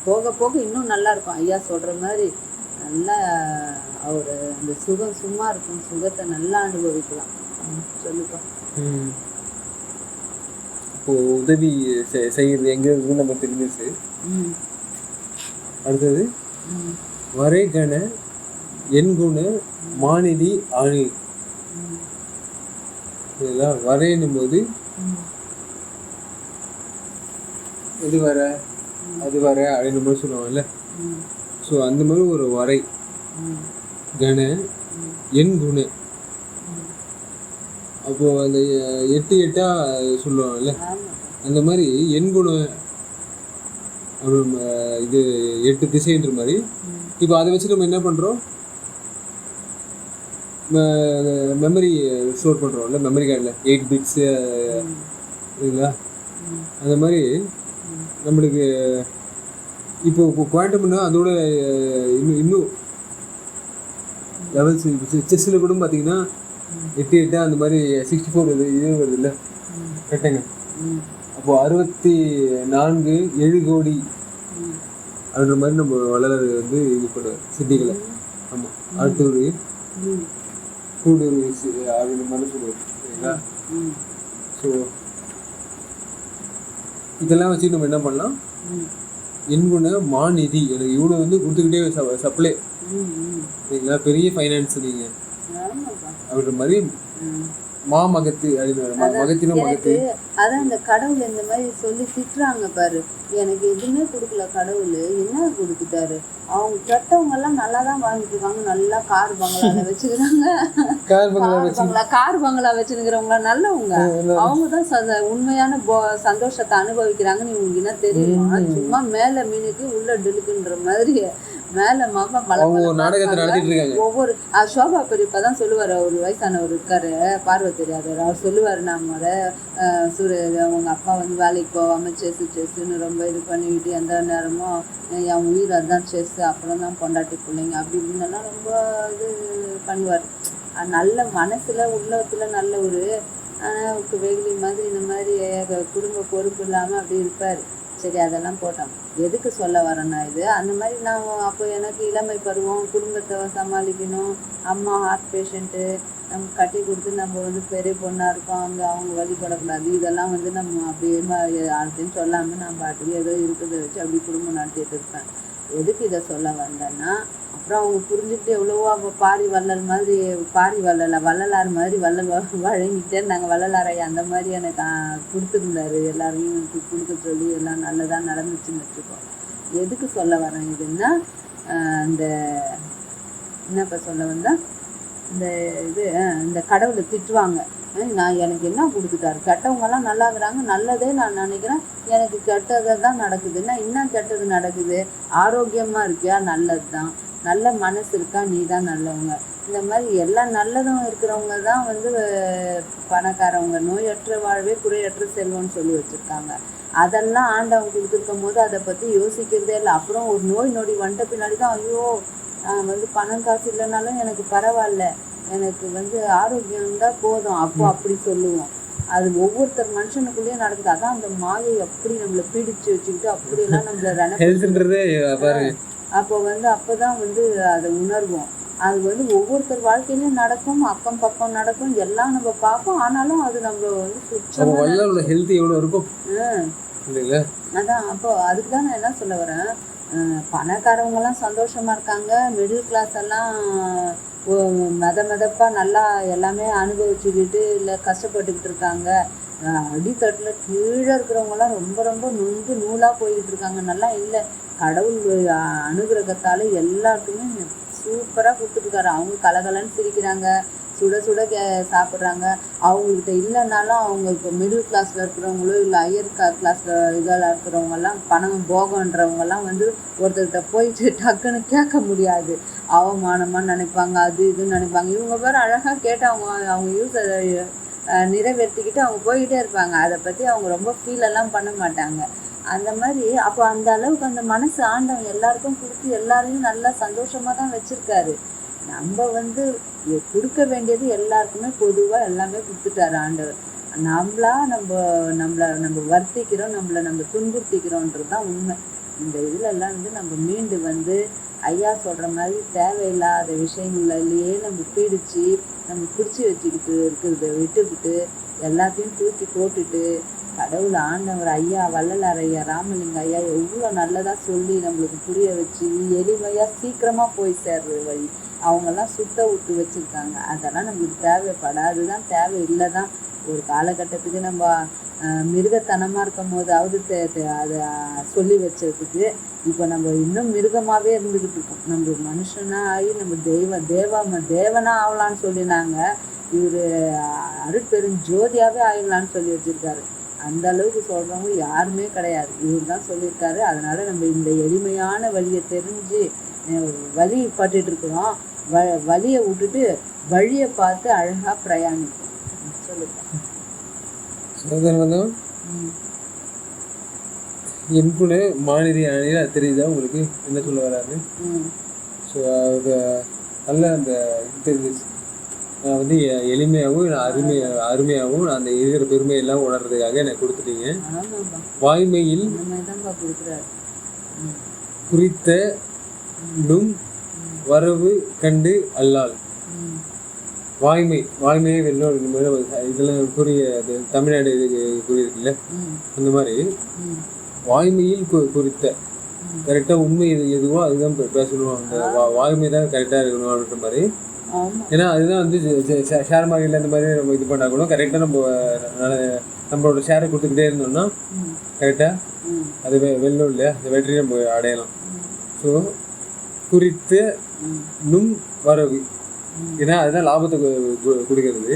S2: போக போக இன்னும் நல்லா இருக்கும். ஐயா சொல்கிற மாதிரி நல்லா அவர் அந்த சுகம் சும்மா இருக்கும், சுகத்தை நல்லா அனுபவிக்கலாம். சொல்லுப்பா.
S1: இப்போ உதவி செய்கிறது எங்க இருந்து நம்ம தெரிஞ்சிச்சு. அடுத்தது வரை கண எண்குண மாநிதி ஆணி. இதெல்லாம் வரையணும் போது இது வர அது வர அப்படின்னு மாதிரி சொல்லுவாங்கல்ல. ஸோ அந்த மாதிரி ஒரு வரை கண எண்குண, அப்போ அந்த 8 8 சொல்லுவாங்கல்ல, அந்த மாதிரி எண்குணம் இது 8 திசைன்ற மாதிரி. இப்போ அதை வச்சு நம்ம என்ன பண்ணுறோம், மெமரி ஸ்டோர் பண்ணுறோம்ல, மெமரி கார்டில் 8 பிட்ஸ் இதுங்களா. அந்த மாதிரி நம்மளுக்கு இப்போ குவாண்டம்னா அதோட இன்னும் லெவல்ஸ். செஸ்ஸில் கூட பார்த்தீங்கன்னா 8 8 அந்த மாதிரி 64 இது வருது இல்லை கரெக்டுங்க. அப்போது 64 7 கோடி அப்படின்ற மாதிரி நம்ம வளர வந்து இது பண்ணுவார் சித்திகளை. ஆமாம், ஆட்டூர் கூடூர் அப்படின்ற மாதிரி சொல்லுவார் சரிங்களா. ஸோ இதெல்லாம் வச்சு நம்ம என்ன பண்ணலாம், எண்குண மாநிதி எனக்கு இவ்வளோ வந்து கொடுத்துக்கிட்டே சப்ளை சரிங்களா, பெரிய ஃபைனான்ஸ் நீங்கள் அப்படின்ற மாதிரி மாமகத்து மகத்தினும் மகத்து.
S2: அதான் இந்த கடவுள் இந்த மாதிரி சொல்லி திட்டுறாங்க பாரு, எனக்கு எதுவுமே கொடுக்கல கடவுள், என்ன கொடுத்துட்டாரு. அவங்க கெட்டவங்க எல்லாம் நல்லா தான் வாழ்ந்துட்டு இருக்காங்க, நல்லா கார் பங்களா வச்சுக்கிறாங்க, கார் பங்களா வச்சுருக்கிறவங்களா நல்லவங்க. அவங்க தான் உண்மையான சந்தோஷத்தை அனுபவிக்கிறாங்கன்னு இவங்களுக்கு என்ன தெரியுமா. சும்மா மேல மீனுக்கு உள்ள டிலுக்குன்ற மாதிரி மேல ஒவ்வொரு சோபா பெரியப்பா தான் சொல்லுவார். ஒரு வயசானவர் இருக்காரு, பார்வை தெரியாதவர். அவர் சொல்லுவார், நம்மளோட அவங்க அப்பா வந்து வேலைக்கு போகாமல் செஸ்ஸுன்னு ரொம்ப இது பண்ணிக்கிட்டு எந்த நேரமும் என் உயிர் அதுதான் செஸ், அப்புறம் தான் பொண்டாட்டி பிள்ளைங்க அப்படி இப்படின்னெல்லாம் ரொம்ப இது பண்ணுவார். நல்ல மனசில் உள்ளத்தில் நல்ல ஒரு வெகுளி மாதிரி இந்த மாதிரி குடும்ப பொறுப்பு இல்லாமல் அப்படி இருப்பார். சரி அதெல்லாம் போட்டோம். எதுக்கு சொல்ல வரேன்னா இது அந்த மாதிரி நான் அப்போ எனக்கு இளமை பருவம், குடும்பத்தை சமாளிக்கணும், அம்மா ஹார்ட் பேஷண்ட்டு, நம்ம கட்டி கொடுத்து நம்ம வந்து பெரிய பொண்ணாக இருக்கோம், அங்கே அவங்க வழிபடக்கூடாது, இதெல்லாம் வந்து நம்ம அப்படியே யார்கிட்டையும் சொல்லாமல் நான் பாட்டுக்கு ஏதோ இருக்கிறத வச்சு அப்படி குடும்பம் நடத்திட்டு இருப்பேன். எதுக்கு இதை சொல்ல வந்தேன்னா, அப்புறம் அவங்க புரிஞ்சுக்கிட்டு எவ்வளவோ அப்போ பாரி வள்ளல் மாதிரி, பாரி வள்ளலை வள்ளலார் மாதிரி வழங்கிட்டே இருந்தாங்க. வள்ளலாரையா அந்த மாதிரி எனக்கு கொடுத்துருந்தாரு, எல்லாரையும் கொடுக்க சொல்லி எல்லாம் நல்லதாக நடந்துச்சுன்னு வச்சுக்கோ. எதுக்கு சொல்ல வரேன் இதுன்னா, இந்த என்னப்பா சொல்ல வந்தா, இந்த இது இந்த கடவுளை திட்டுவாங்க. நான் எனக்கு என்ன கொடுத்துட்டாரு, கெட்டவங்கெல்லாம் நல்லா இருக்கிறாங்க, நல்லதே நான் நினைக்கிறேன், எனக்கு கெட்டதை தான் நடக்குதுன்னா என்ன கெட்டது நடக்குது? ஆரோக்கியமாக இருக்கியா, நல்லது தான். நல்ல மனசு இருக்கா, நீ தான் நல்லவங்க. இந்த மாதிரி எல்லா நல்லதும் இருக்கிறவங்க தான் வந்து பணக்காரவங்க. நோயற்ற வாழ்வே குறையற்ற செல்வம்னு சொல்லி வச்சுருக்காங்க. அதெல்லாம் ஆண்டவன் கொடுத்துருக்கும் போது அதை பற்றி யோசிக்கிறதே இல்லை. அப்புறம் ஒரு நோய் நொடி வந்துட்ட பின்னாடி தான், ஐயோ வந்து பணம் காசு இல்லைனாலும் எனக்கு பரவாயில்ல, எனக்கு வந்து ஆரோக்கியம் தான் போதும், அப்போ அப்படி சொல்லுவோம். அது ஒவ்வொருத்தர் மனுஷனுக்குள்ளேயும் நடக்குது. அதான் அந்த மாயை அப்படி நம்மளை பீடிச்சு வச்சுக்கிட்டு அப்படியெல்லாம் நம்மளை அப்போ வந்து அப்போதான் வந்து அதை உணர்வோம். அது வந்து ஒவ்வொருத்தர் வாழ்க்கையிலும் நடக்கும், அக்கம் பக்கம் நடக்கும், எல்லாம் நம்ம பார்ப்போம். ஆனாலும் அது நம்ம வந்து
S1: ஹெல்த் எவ்வளோ இருக்கும்.
S2: அதான் அப்போ அதுக்கு தான் நான் என்ன சொல்ல வரேன், பணக்காரவங்கெல்லாம் சந்தோஷமா இருக்காங்க, மிடில் கிளாஸ் எல்லாம் மெதப்பாக நல்லா எல்லாமே அனுபவிச்சுக்கிட்டு இல்லை கஷ்டப்பட்டுக்கிட்டு இருக்காங்க. அடித்தட்டில் கீழே இருக்கிறவங்களாம் ரொம்ப ரொம்ப நொந்து நூலாக போய்கிட்டு இருக்காங்க. நல்லா இல்லை, கடவுள் அனுகிரகத்தால் எல்லாருக்குமே சூப்பராக கொடுத்துட்ருக்காரு. அவங்க கலகலன்னு சிரிக்கிறாங்க, சுட சுட சாப்பிட்றாங்க. அவங்கக்கிட்ட இல்லைனாலும் அவங்க இப்போ மிடில் கிளாஸில் இருக்கிறவங்களோ இல்லை ஹையர் கிளாஸில் இதில் இருக்கிறவங்கெல்லாம் பணம் போகன்றவங்கெல்லாம் வந்து ஒருத்தர்கிட்ட போயிட்டு டக்குன்னு கேட்க முடியாது, அவமானமாக நினைப்பாங்க, அது இதுன்னு நினைப்பாங்க. இவங்க பேர் அழகாக கேட்டு அவங்க யூஸை நிறைவேற்றிக்கிட்டு அவங்க போய்கிட்டே இருப்பாங்க. அதை பற்றி அவங்க ரொம்ப ஃபீலெல்லாம் பண்ண மாட்டாங்க. அந்த மாதிரி அப்போ அந்த அளவுக்கு அந்த மனசு ஆண்டவன் எல்லாருக்கும் கொடுத்து எல்லாரையும் நல்லா சந்தோஷமாக தான் வச்சுருக்காரு. நம்ம வந்து கொடுக்க வேண்டியது எல்லாருக்குமே பொதுவாக எல்லாமே கொடுத்துட்டாரு ஆண்டவர். நம்ம வருத்திக்கிறோம், நம்ம துன்புறுத்திக்கிறோன்றது தான் உண்மை. இந்த இதுலெல்லாம் வந்து நம்ம மீண்டு வந்து ஐயா சொல்கிற மாதிரி தேவையில்லாத விஷயங்கள்லையே நம்ம பீடிச்சு நம்ம பிடிச்சி வச்சுக்கிட்டு இருக்கிறத விட்டுக்கிட்டு எல்லாத்தையும் தூக்கி போட்டுட்டு கடவுள் ஆண்டவர் ஐயா வள்ளலார் ஐயா ராமலிங்க ஐயா எவ்வளோ நல்லதாக சொல்லி நம்மளுக்கு புரிய வச்சு எளிமையாக சீக்கிரமாக போய் சேர்ற வழி அவங்கெல்லாம் சுத்த விட்டு வச்சுருக்காங்க. அதெல்லாம் நம்மளுக்கு தேவைப்படாது தான், தேவை இல்லை தான். ஒரு காலகட்டத்துக்கு நம்ம மிருகத்தனமாக இருக்கும் போதாவது அதை சொல்லி வச்சதுக்கு இப்போ நம்ம இன்னும் மிருகமாகவே இருந்துக்கிட்டு இருக்கோம். நம்ம மனுஷனாக ஆகி நம்ம தேவனாக ஆகலான்னு சொல்லினாங்க. இவர் அருட்பெருஞ்சோதியாகவே ஆகிடலான்னு சொல்லி வச்சுருக்காரு. அந்த அளவுக்கு சொல்கிறவங்க யாருமே கிடையாது, இவர் தான் சொல்லியிருக்காரு. அதனால் நம்ம இந்த எளிமையான வழியை தெரிஞ்சு வழி பட்டுட்டு இருக்கிறோம். வழியை விட்டுட்டு வழியை பார்த்து அழகாக பிரயாணிக்கும்.
S1: சொல்லுங்க. என்புல மாநிதி அணியில் அது தெரியுதா உங்களுக்கு என்ன சொல்ல வராது? ஸோ அது நல்ல அந்த நான் வந்து எளிமையாகவும் அருமையாகவும் அந்த இருக்கிற பெருமையெல்லாம் உணர்றதுக்காக எனக்கு கொடுத்துட்டீங்க. வாய்மையில் குறித்த வரவு கண்டு அல்லால். வாய்மையை வெல்லும் இதெல்லாம் கூறிய தமிழ்நாடு இதுக்கு கூறியிருக்குல்ல, அந்த மாதிரி வாய்மையில் குறித்த கரெக்டாக உண்மை எதுவோ அதுதான் பேசணும். அந்த வாய்மை தான் கரெக்டாக இருக்கணும் அப்படின்ற மாதிரி. ஏன்னா அதுதான் வந்து ஷேர் மார்க்கெட்டில் இந்த மாதிரி நம்ம இது பண்ணால் கூட கரெக்டாக நம்மளோட ஷேரை கொடுத்துக்கிட்டே இருந்தோம்னா கரெக்டாக அது வெல்லும் இல்லையா, அந்த வெற்றியை நம்ம அடையலாம். ஸோ குறித்த வரவு, ஏன்னா அதுதான் லாபத்தை கொடுக்கறது.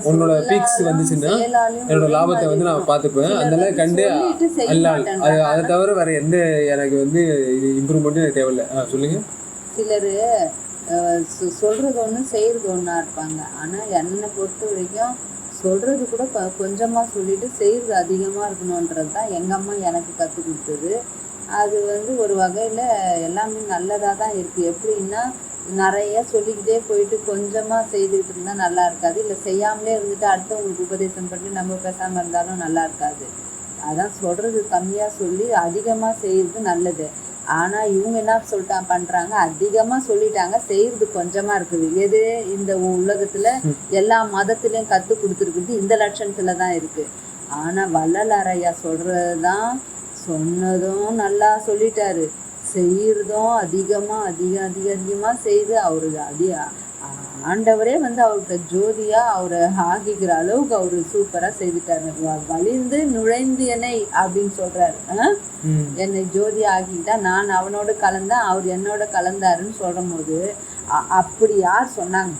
S1: உன்னோட பீக்ஸ் வந்துச்சுன்னா என்னோட லாபத்தை வந்து நான் பார்த்துப்பேன். அதெல்லாம் கண்டு அல்லால் அதை தவிர வேற எந்த எனக்கு வந்து இது இம்ப்ரூவ்மெண்ட்டும் எனக்கு தேவையில்லை. சொல்லுங்க.
S2: சிலர் சொல்றது ஒன்று செய்யறது ஒன்றா இருப்பாங்க. ஆனால் என்னை பொறுத்த வரைக்கும் சொல்றது கூட கொஞ்சமாக சொல்லிட்டு செய்யறது அதிகமாக இருக்கணுன்றது தான் எங்கள் அம்மா எனக்கு கற்றுக் கொடுத்தது. அது வந்து ஒரு வகையில் எல்லாமே நல்லதாக தான் இருக்குது. எப்படின்னா நிறைய சொல்லிக்கிட்டே போயிட்டு கொஞ்சமாக செய்துக்கிட்டு இருந்தால் நல்லா இருக்காது, இல்லை செய்யாமலே இருந்துட்டு அடுத்தவங்களுக்கு உபதேசம் பண்ணி நம்ம பேசாமல் இருந்தாலும் நல்லா இருக்காது. அதான் சொல்றது கம்மியா சொல்லி அதிகமா செய்யறது நல்லது. ஆனா இவங்க என்ன பண்றாங்க, அதிகமா சொல்லிட்டாங்க, செய்யறது கொஞ்சமா இருக்குது. எது இந்த உலகத்துல எல்லா மதத்திலயும் கத்து கொடுத்துருக்குது இந்த லட்சணத்துல தான் இருக்கு. ஆனா வள்ளலார் ஐயா சொல்றதுதான், சொன்னதும் நல்லா சொல்லிட்டாரு, செய்யறதும் அதிகமா செய்து அவரு ஆண்டவரே அவர்கிட்ட ஜோதியா அவரை ஆகிக்கிற அளவுக்கு அவரு சூப்பரா செய்துட்டாரு. வலிந்து நுழைந்து என்னை அப்படின்னு சொல்றாரு. என்னை ஜோதி ஆகிக்கிட்டா, நான் அவனோட கலந்தேன், அவர் என்னோட கலந்தாருன்னு சொல்லும் போது அப்படி யார் சொன்னாங்க?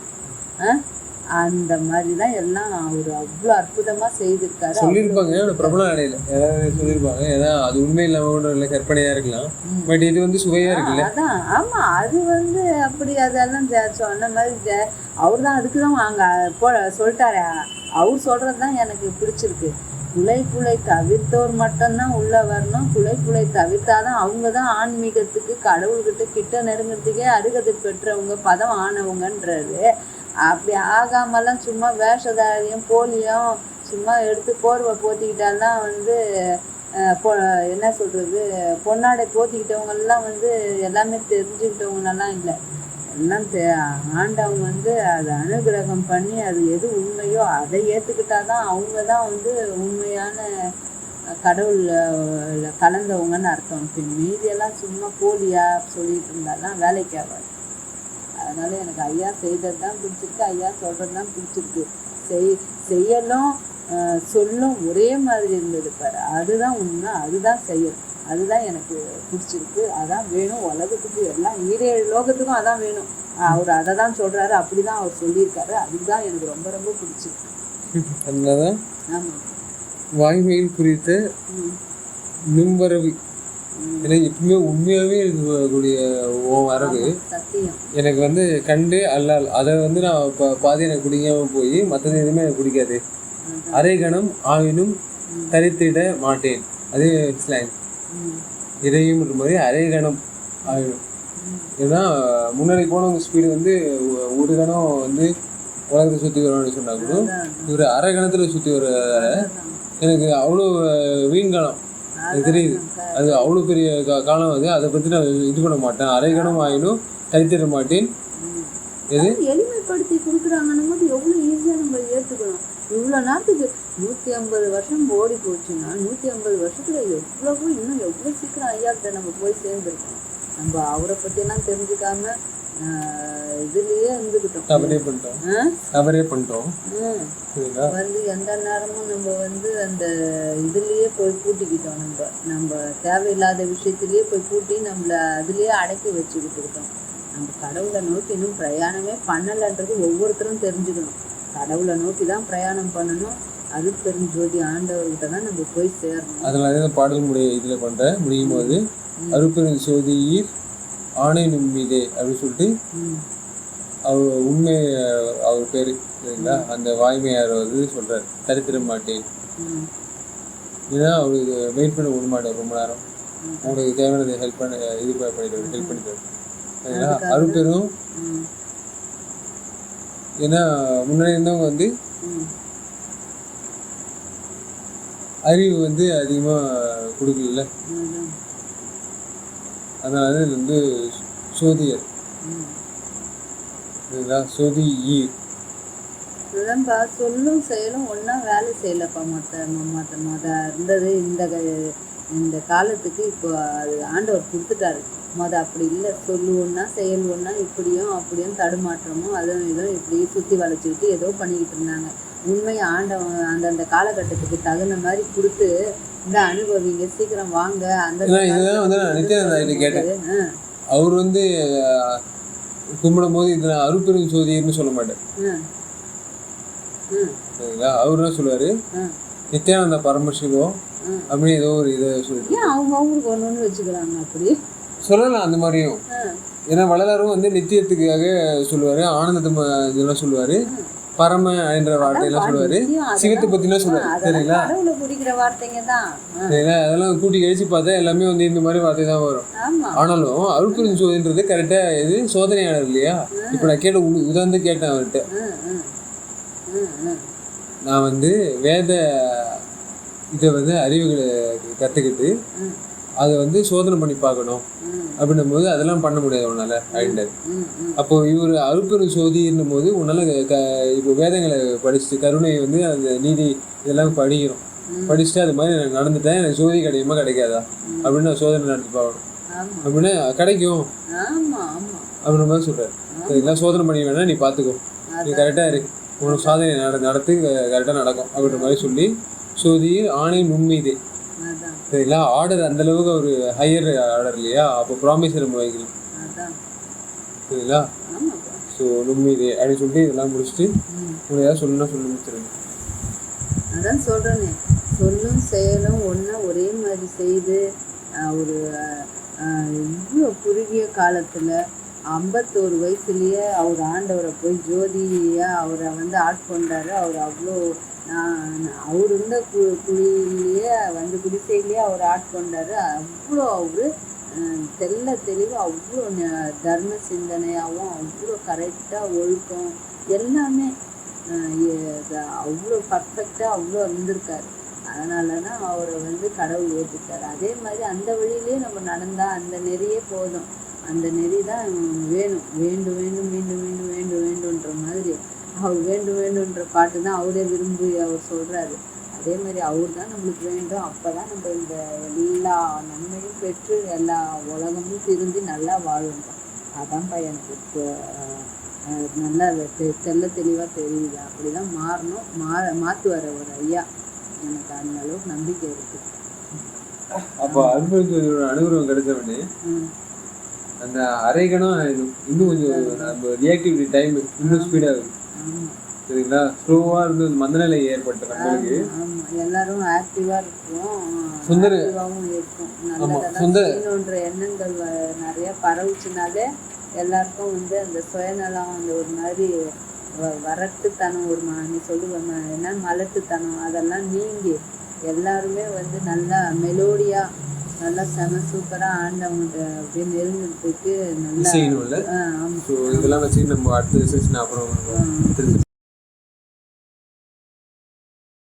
S2: அந்த மாதிரிதான் எல்லாம் அவர் அவ்வளவு அற்புதமா செய்திருக்காரு.
S1: சொல்லியிருப்பாங்க பிரபல அடையில யாராவது சொல்லியிருப்பாங்க. ஏன்னா அது உண்மை இல்லாம கற்பனையா இருக்கலாம், பட் இது சுவையா இருக்குல்ல.
S2: அதான் ஆமா, அது அப்படி அதெல்லாம் சொன்ன மாதிரி அவர் தான் அதுக்குதான் அங்க சொல்லிட்டாரு. அவர் சொல்றதுதான் எனக்கு பிடிச்சிருக்கு. குலை தவிர்த்தோர் மட்டும்தான் உள்ள வரணும். குலை தவிர்த்தாதான் அவங்கதான் ஆன்மீகத்துக்கு கடவுள்கிட்ட கிட்ட நெருங்கிறதுக்கே அருகதை பெற்றவங்க, பதம் ஆனவங்கன்றாரு. அப்படி ஆகாமலாம் சும்மா வேஷதாரியும் போலியும் சும்மா எடுத்து போர்வை போத்திக்கிட்டாலாம் என்ன சொல்றது, பொன்னாடை போத்திக்கிட்டவங்கெல்லாம் எல்லாமே தெரிஞ்சுக்கிட்டவங்கலாம் இல்லை. எல்லாம் ஆண்டவங்க அதை அனுகிரகம் பண்ணி அது எது உண்மையோ அதை ஏற்றுக்கிட்டாதான் அவங்க தான் உண்மையான கடவுள் கலந்தவங்கன்னு அர்த்தம். மீதியெல்லாம் சும்மா போலியா சொல்லிட்டு இருந்தாலாம் வேலைக்கு ஆகாது. அதனால எனக்கு ஐயா செய்தது தான் பிடிச்சிருக்கு, ஐயா சொல்றது தான் பிடிச்சிருக்கு. செய்யலும் சொல்லும் ஒரே மாதிரி இருந்தது பாரு, அதுதான் உண்மை, அதுதான் செயல், அதுதான் எனக்கு பிடிச்சிருக்கு. அதான் வேணும் உலகத்துக்கு, எல்லாம் 7 லோகத்துக்கும் அதான் வேணும். அவர் அதை தான் சொல்றாரு, அப்படிதான் அவர் சொல்லியிருக்காரு. அதுதான் எனக்கு ரொம்ப ரொம்ப பிடிச்சிருக்கு.
S1: அதனாலதான் வாய்மையில் குறித்த நும்பரவு எனக்கு எப்பவுமே உண்மையாகவே இருக்கக்கூடிய வரவு எனக்கு கண்டு அல்லால் அதை நான் பாதி எனக்கு குடிக்காமல் போய் மற்றது எதுவுமே எனக்கு பிடிக்காது. அரை கணம் ஆயினும் தரித்திட மாட்டேன். அதே ஸ்லாங் இதையும் மாதிரி அரை கணம் ஆயிடும். ஏன்னா முன்னாடி போனவங்க ஸ்பீடு ஒரு கணம் உலகத்தை சுற்றி வரணும்னு சொன்னாலும் இவர் அரை கணத்தில் சுற்றி வர எனக்கு அவ்வளோ வீண்காலம் எனக்கு தெரியுது. அது அவ்வளோ பெரிய காலம். அதை பற்றி நான் இது பண்ண மாட்டேன். அரை கணம் ஆயினும் தரித்திட மாட்டேன். எது
S2: எளிமைப்படுத்தி கொடுக்குறாங்கன்னும் போது எவ்வளோ ஈஸியாக நம்ம ஏற்றுக்கணும். இவ்வளோ நேரத்துக்கு 150 வருஷம் ஓடி போச்சுன்னா 150 வருஷத்துல எவ்வளவோ இன்னும் எவ்வளோ சீக்கிரம் ஐயாக்கிட்ட நம்ம போய் சேர்ந்துருக்கோம். நம்ம அவரை பற்றியெல்லாம் தெரிஞ்சுக்காம இதுலயே இருந்துக்கிட்டோம்,
S1: கவரே பண்ணிட்டோம்.
S2: எந்த நேரமும் நம்ம அந்த இதுலயே போய் பூட்டிக்கிட்டோம். நம்ம தேவையில்லாத விஷயத்திலேயே போய் பூட்டி நம்மளை அதுலயே அடக்கி வச்சுக்கிட்டு இருக்கோம். நம்ம கடவுளை நோக்கி இன்னும் பிரயாணமே பண்ணலைன்றது ஒவ்வொருத்தரும் தெரிஞ்சுக்கணும். கடவுளை நோக்கி தான் பிரயாணம் பண்ணணும். அது பெருஞ்சோதி ஆண்டவர்கிட்ட தான் நம்ம போய் சேரணும்.
S1: அதனால பாடல் இதில் முடியும் போது அருட்பெரும் ஜோதியீர் ஆணை நுண்மீதே அப்படின்னு சொல்லிட்டு அவர் உண்மை அவர் பேரு சரிங்களா, அந்த வாய்மையார் சொல்றாரு தரித்திர மாட்டேன். ஏன்னா அவருக்கு வெயிட் பண்ண விட மாட்டார் ரொம்ப நேரம். அவங்களுக்கு தேவையானதை ஹெல்ப் பண்ணிடுவார் சரிங்களா. அருட்பெரும் ஏன்னா முன்னாடி இருந்தவங்க அறிவு அதிகமாக கொடுக்கல. அதனால இது சோதியர் சோதி ஈர்
S2: சொல்லும் செயலும் ஒன்றா வேலை செய்யலப்பா. மொத இருந்தது இந்த காலத்துக்கு இப்போ அது ஆண்டவர் கொடுத்துட்டாரு. அப்படி இல்லை, சொல்லு ஒன்றா செயல் ஒன்றா, இப்படியும் அப்படியும் தடுமாற்றமும் அதுவும் இதுவும் இப்படி சுற்றி வளைச்சிக்கிட்டு ஏதோ பண்ணிக்கிட்டு இருந்தாங்க. உண்மையை ஆண்டவன் அந்தந்த காலகட்டத்துக்கு தகுந்த மாதிரி கொடுத்து இந்த அனுபவிங்க, சீக்கிரம் வாங்க. அந்த
S1: கேட்டேன். அவர் கும்பிடும் போது இது அருட்பெரும் ஜோதியர்னு சொல்ல மாட்டேன் சரிங்களா. அவரு என்ன சொல்லுவாரு, நித்யானந்த பரமசிவம் அப்படின்னு ஏதோ ஒரு இதை சொல்லிட்டு
S2: அவங்களுக்கு ஒன்று வச்சுக்கிறாங்க. அப்படி
S1: சொல்லலாம் அந்த மாதிரியும். ஏன்னா வள்ளலாரும் நித்தியத்துக்காக சொல்லுவாரு, ஆனந்தத்தை இதெல்லாம் சொல்லுவாரு, பரம என்ற வார்த்தையெல்லாம் சொல்லுவாரு, சிவத்தை பத்திலாம் சொல்லுவாரு சரிங்களா. சரிங்களா, அதெல்லாம் கூட்டி கழிச்சு பார்த்தா எல்லாமே இந்த மாதிரி வார்த்தை தான் வரும். ஆனாலும் அருட்பெரும் ஜோதின்றது கரெக்டா இது சோதனையாளர் இல்லையா. இப்ப நான் உதாரணத்துக்கு கேட்டேன் அவர்கிட்ட, நான் வேத இதை வந்து அறிவுகளை கற்றுக்கிட்டு
S2: ம்
S1: அதை வந்து சோதனை பண்ணி பார்க்கணும்
S2: ம்
S1: அப்படின்னும் போது அதெல்லாம் பண்ண முடியாது உன்னால் அப்படின்றாரு.
S2: ம் ம்
S1: அப்போ இவர் அருட்பெரும் ஜோதின்னும் போது உன்னால் இப்போ வேதங்களை படிச்சுட்டு கருணை வந்து அந்த நீதி இதெல்லாம் படிக்கிறோம். படிச்சுட்டு அது மாதிரி எனக்கு நடந்துட்டேன், எனக்கு ஜோதி கிடைக்குமா கிடைக்காதா அப்படின்னு நான் சோதனை நடத்தி பார்க்கணும்
S2: ஆமாம்
S1: அப்படின்னு கிடைக்கும்
S2: ஆமாம் ஆமாம்
S1: அப்படின்ற மாதிரி சொல்கிறார். இதெல்லாம் சோதனை பண்ணி வேணா நீ பார்த்துக்கோ, நீ கரெக்டாக இரு, உனக்கு சாதனை நடத்தி கரெக்டாக நடக்கும் அப்படின்ற மாதிரி சொல்லி சோதி ஆணை நுண்மீதே.
S2: அதான்
S1: சரிங்களா? ஆர்டர் அந்த அளவுக்கு ஒரு ஹையர் ஆர்டர் இல்லையா? அப்போ ப்ராமிஸ் நம்ம வைக்கணும்.
S2: அதான்
S1: சரிங்களா?
S2: ஆமாப்பா
S1: ஸோ நுண்மீதே அப்படின்னு சொல்லிட்டு இதெல்லாம் முடிச்சுட்டு
S2: ம்
S1: உங்களுக்கு ஏதாவது சொல்லணும்னா சொல்லி முடிச்சிருங்க.
S2: அதான் சொல்கிறேனே, சொல்லும் செயலும் ஒன்றா ஒரே மாதிரி செய்து ஒரு இவ்வளோ குறுகிய காலத்தில் 51 வயசுலேயே அவர் ஆண்டவரை போய் ஜோதியாக அவரை வந்து ஆட்கொண்டாரு. அவர் அவ்வளோ அவர் இருந்த குழியிலேயே வந்து குடிசையிலேயே அவர் ஆட்கொண்டாரு. அவ்வளோ அவர் தெள்ள தெளிவாக அவ்வளோ தர்ம சிந்தனையாகவும் அவ்வளோ கரெக்டாக ஒழுக்கம் எல்லாமே அவ்வளோ பர்ஃபெக்டாக அவ்வளோ இருந்திருக்காரு. அதனால தான் அவரை வந்து கடவுள் ஏற்றுட்டார். அதே மாதிரி அந்த வழியிலே நம்ம நடந்தால் அந்த நெறியே போதும். அந்த நெறி தான் வேணும். வேண்டும் வேண்டும் மீண்டும் மீண்டும் வேண்டும் வேண்டுன்ற மாதிரி அவர் வேண்டும் வேண்டுன்ற பாட்டு தான் அவரே விரும்பி அவர் சொல்கிறாரு. அதே மாதிரி அவர் தான் நம்மளுக்கு வேண்டும். அப்போ தான் நம்ம இந்த எல்லா நன்மையும் பெற்று எல்லா உலகமும் திருந்தி நல்லா வாழ்வோம். அதான்ப்பா எனக்கு நல்லா தெள்ள தெளிவாக தெரியுது. அப்படி தான் மாறணும். மாற்றுவார் ஒரு ஐயா. எனக்கு அந்த அளவுக்கு நம்பிக்கை இருக்குது.
S1: அப்போ அருட்பெருஞ்சோதியோட அனுகிரகம் கிடைச்சவொடனே அந்த அரைக்கணும் இன்னும் கொஞ்சம் நம்ம ரியாக்டிவிட்டி டைம் இன்னும் ஸ்பீடாகுது.
S2: ஆமாம்
S1: சரிங்களா? ஸ்லோவாக இருந்து மந்தநிலை ஏற்பட்ட நம்மளுக்கு
S2: ஆமாம் எல்லாரும் ஆக்டிவாக இருக்கும், ஆக்டிவாகவும் இருக்கும். நல்லதெல்லாம் செய்யணுன்ற எண்ணங்கள் நிறைய பரவுச்சுனாலே எல்லாருக்கும் வந்து அந்த சுயநலம் அந்த ஒரு மாதிரி வரட்டுத்தனம் ஒரு நீ சொல்லுவேன் என்ன மலட்டுத்தனம் அதெல்லாம் நீங்கி எல்லாருமே வந்து நல்லா மெலோடியாக நல்லா செம சூப்பராக ஆண்டவங்க அப்படியே நெருங்கிறதுக்கு நல்லா
S1: செய்யணும்ல.
S2: ஆமாம்.
S1: ஸோ இதெல்லாம் வச்சு நம்ம அடுத்த செஷன் அப்புறம்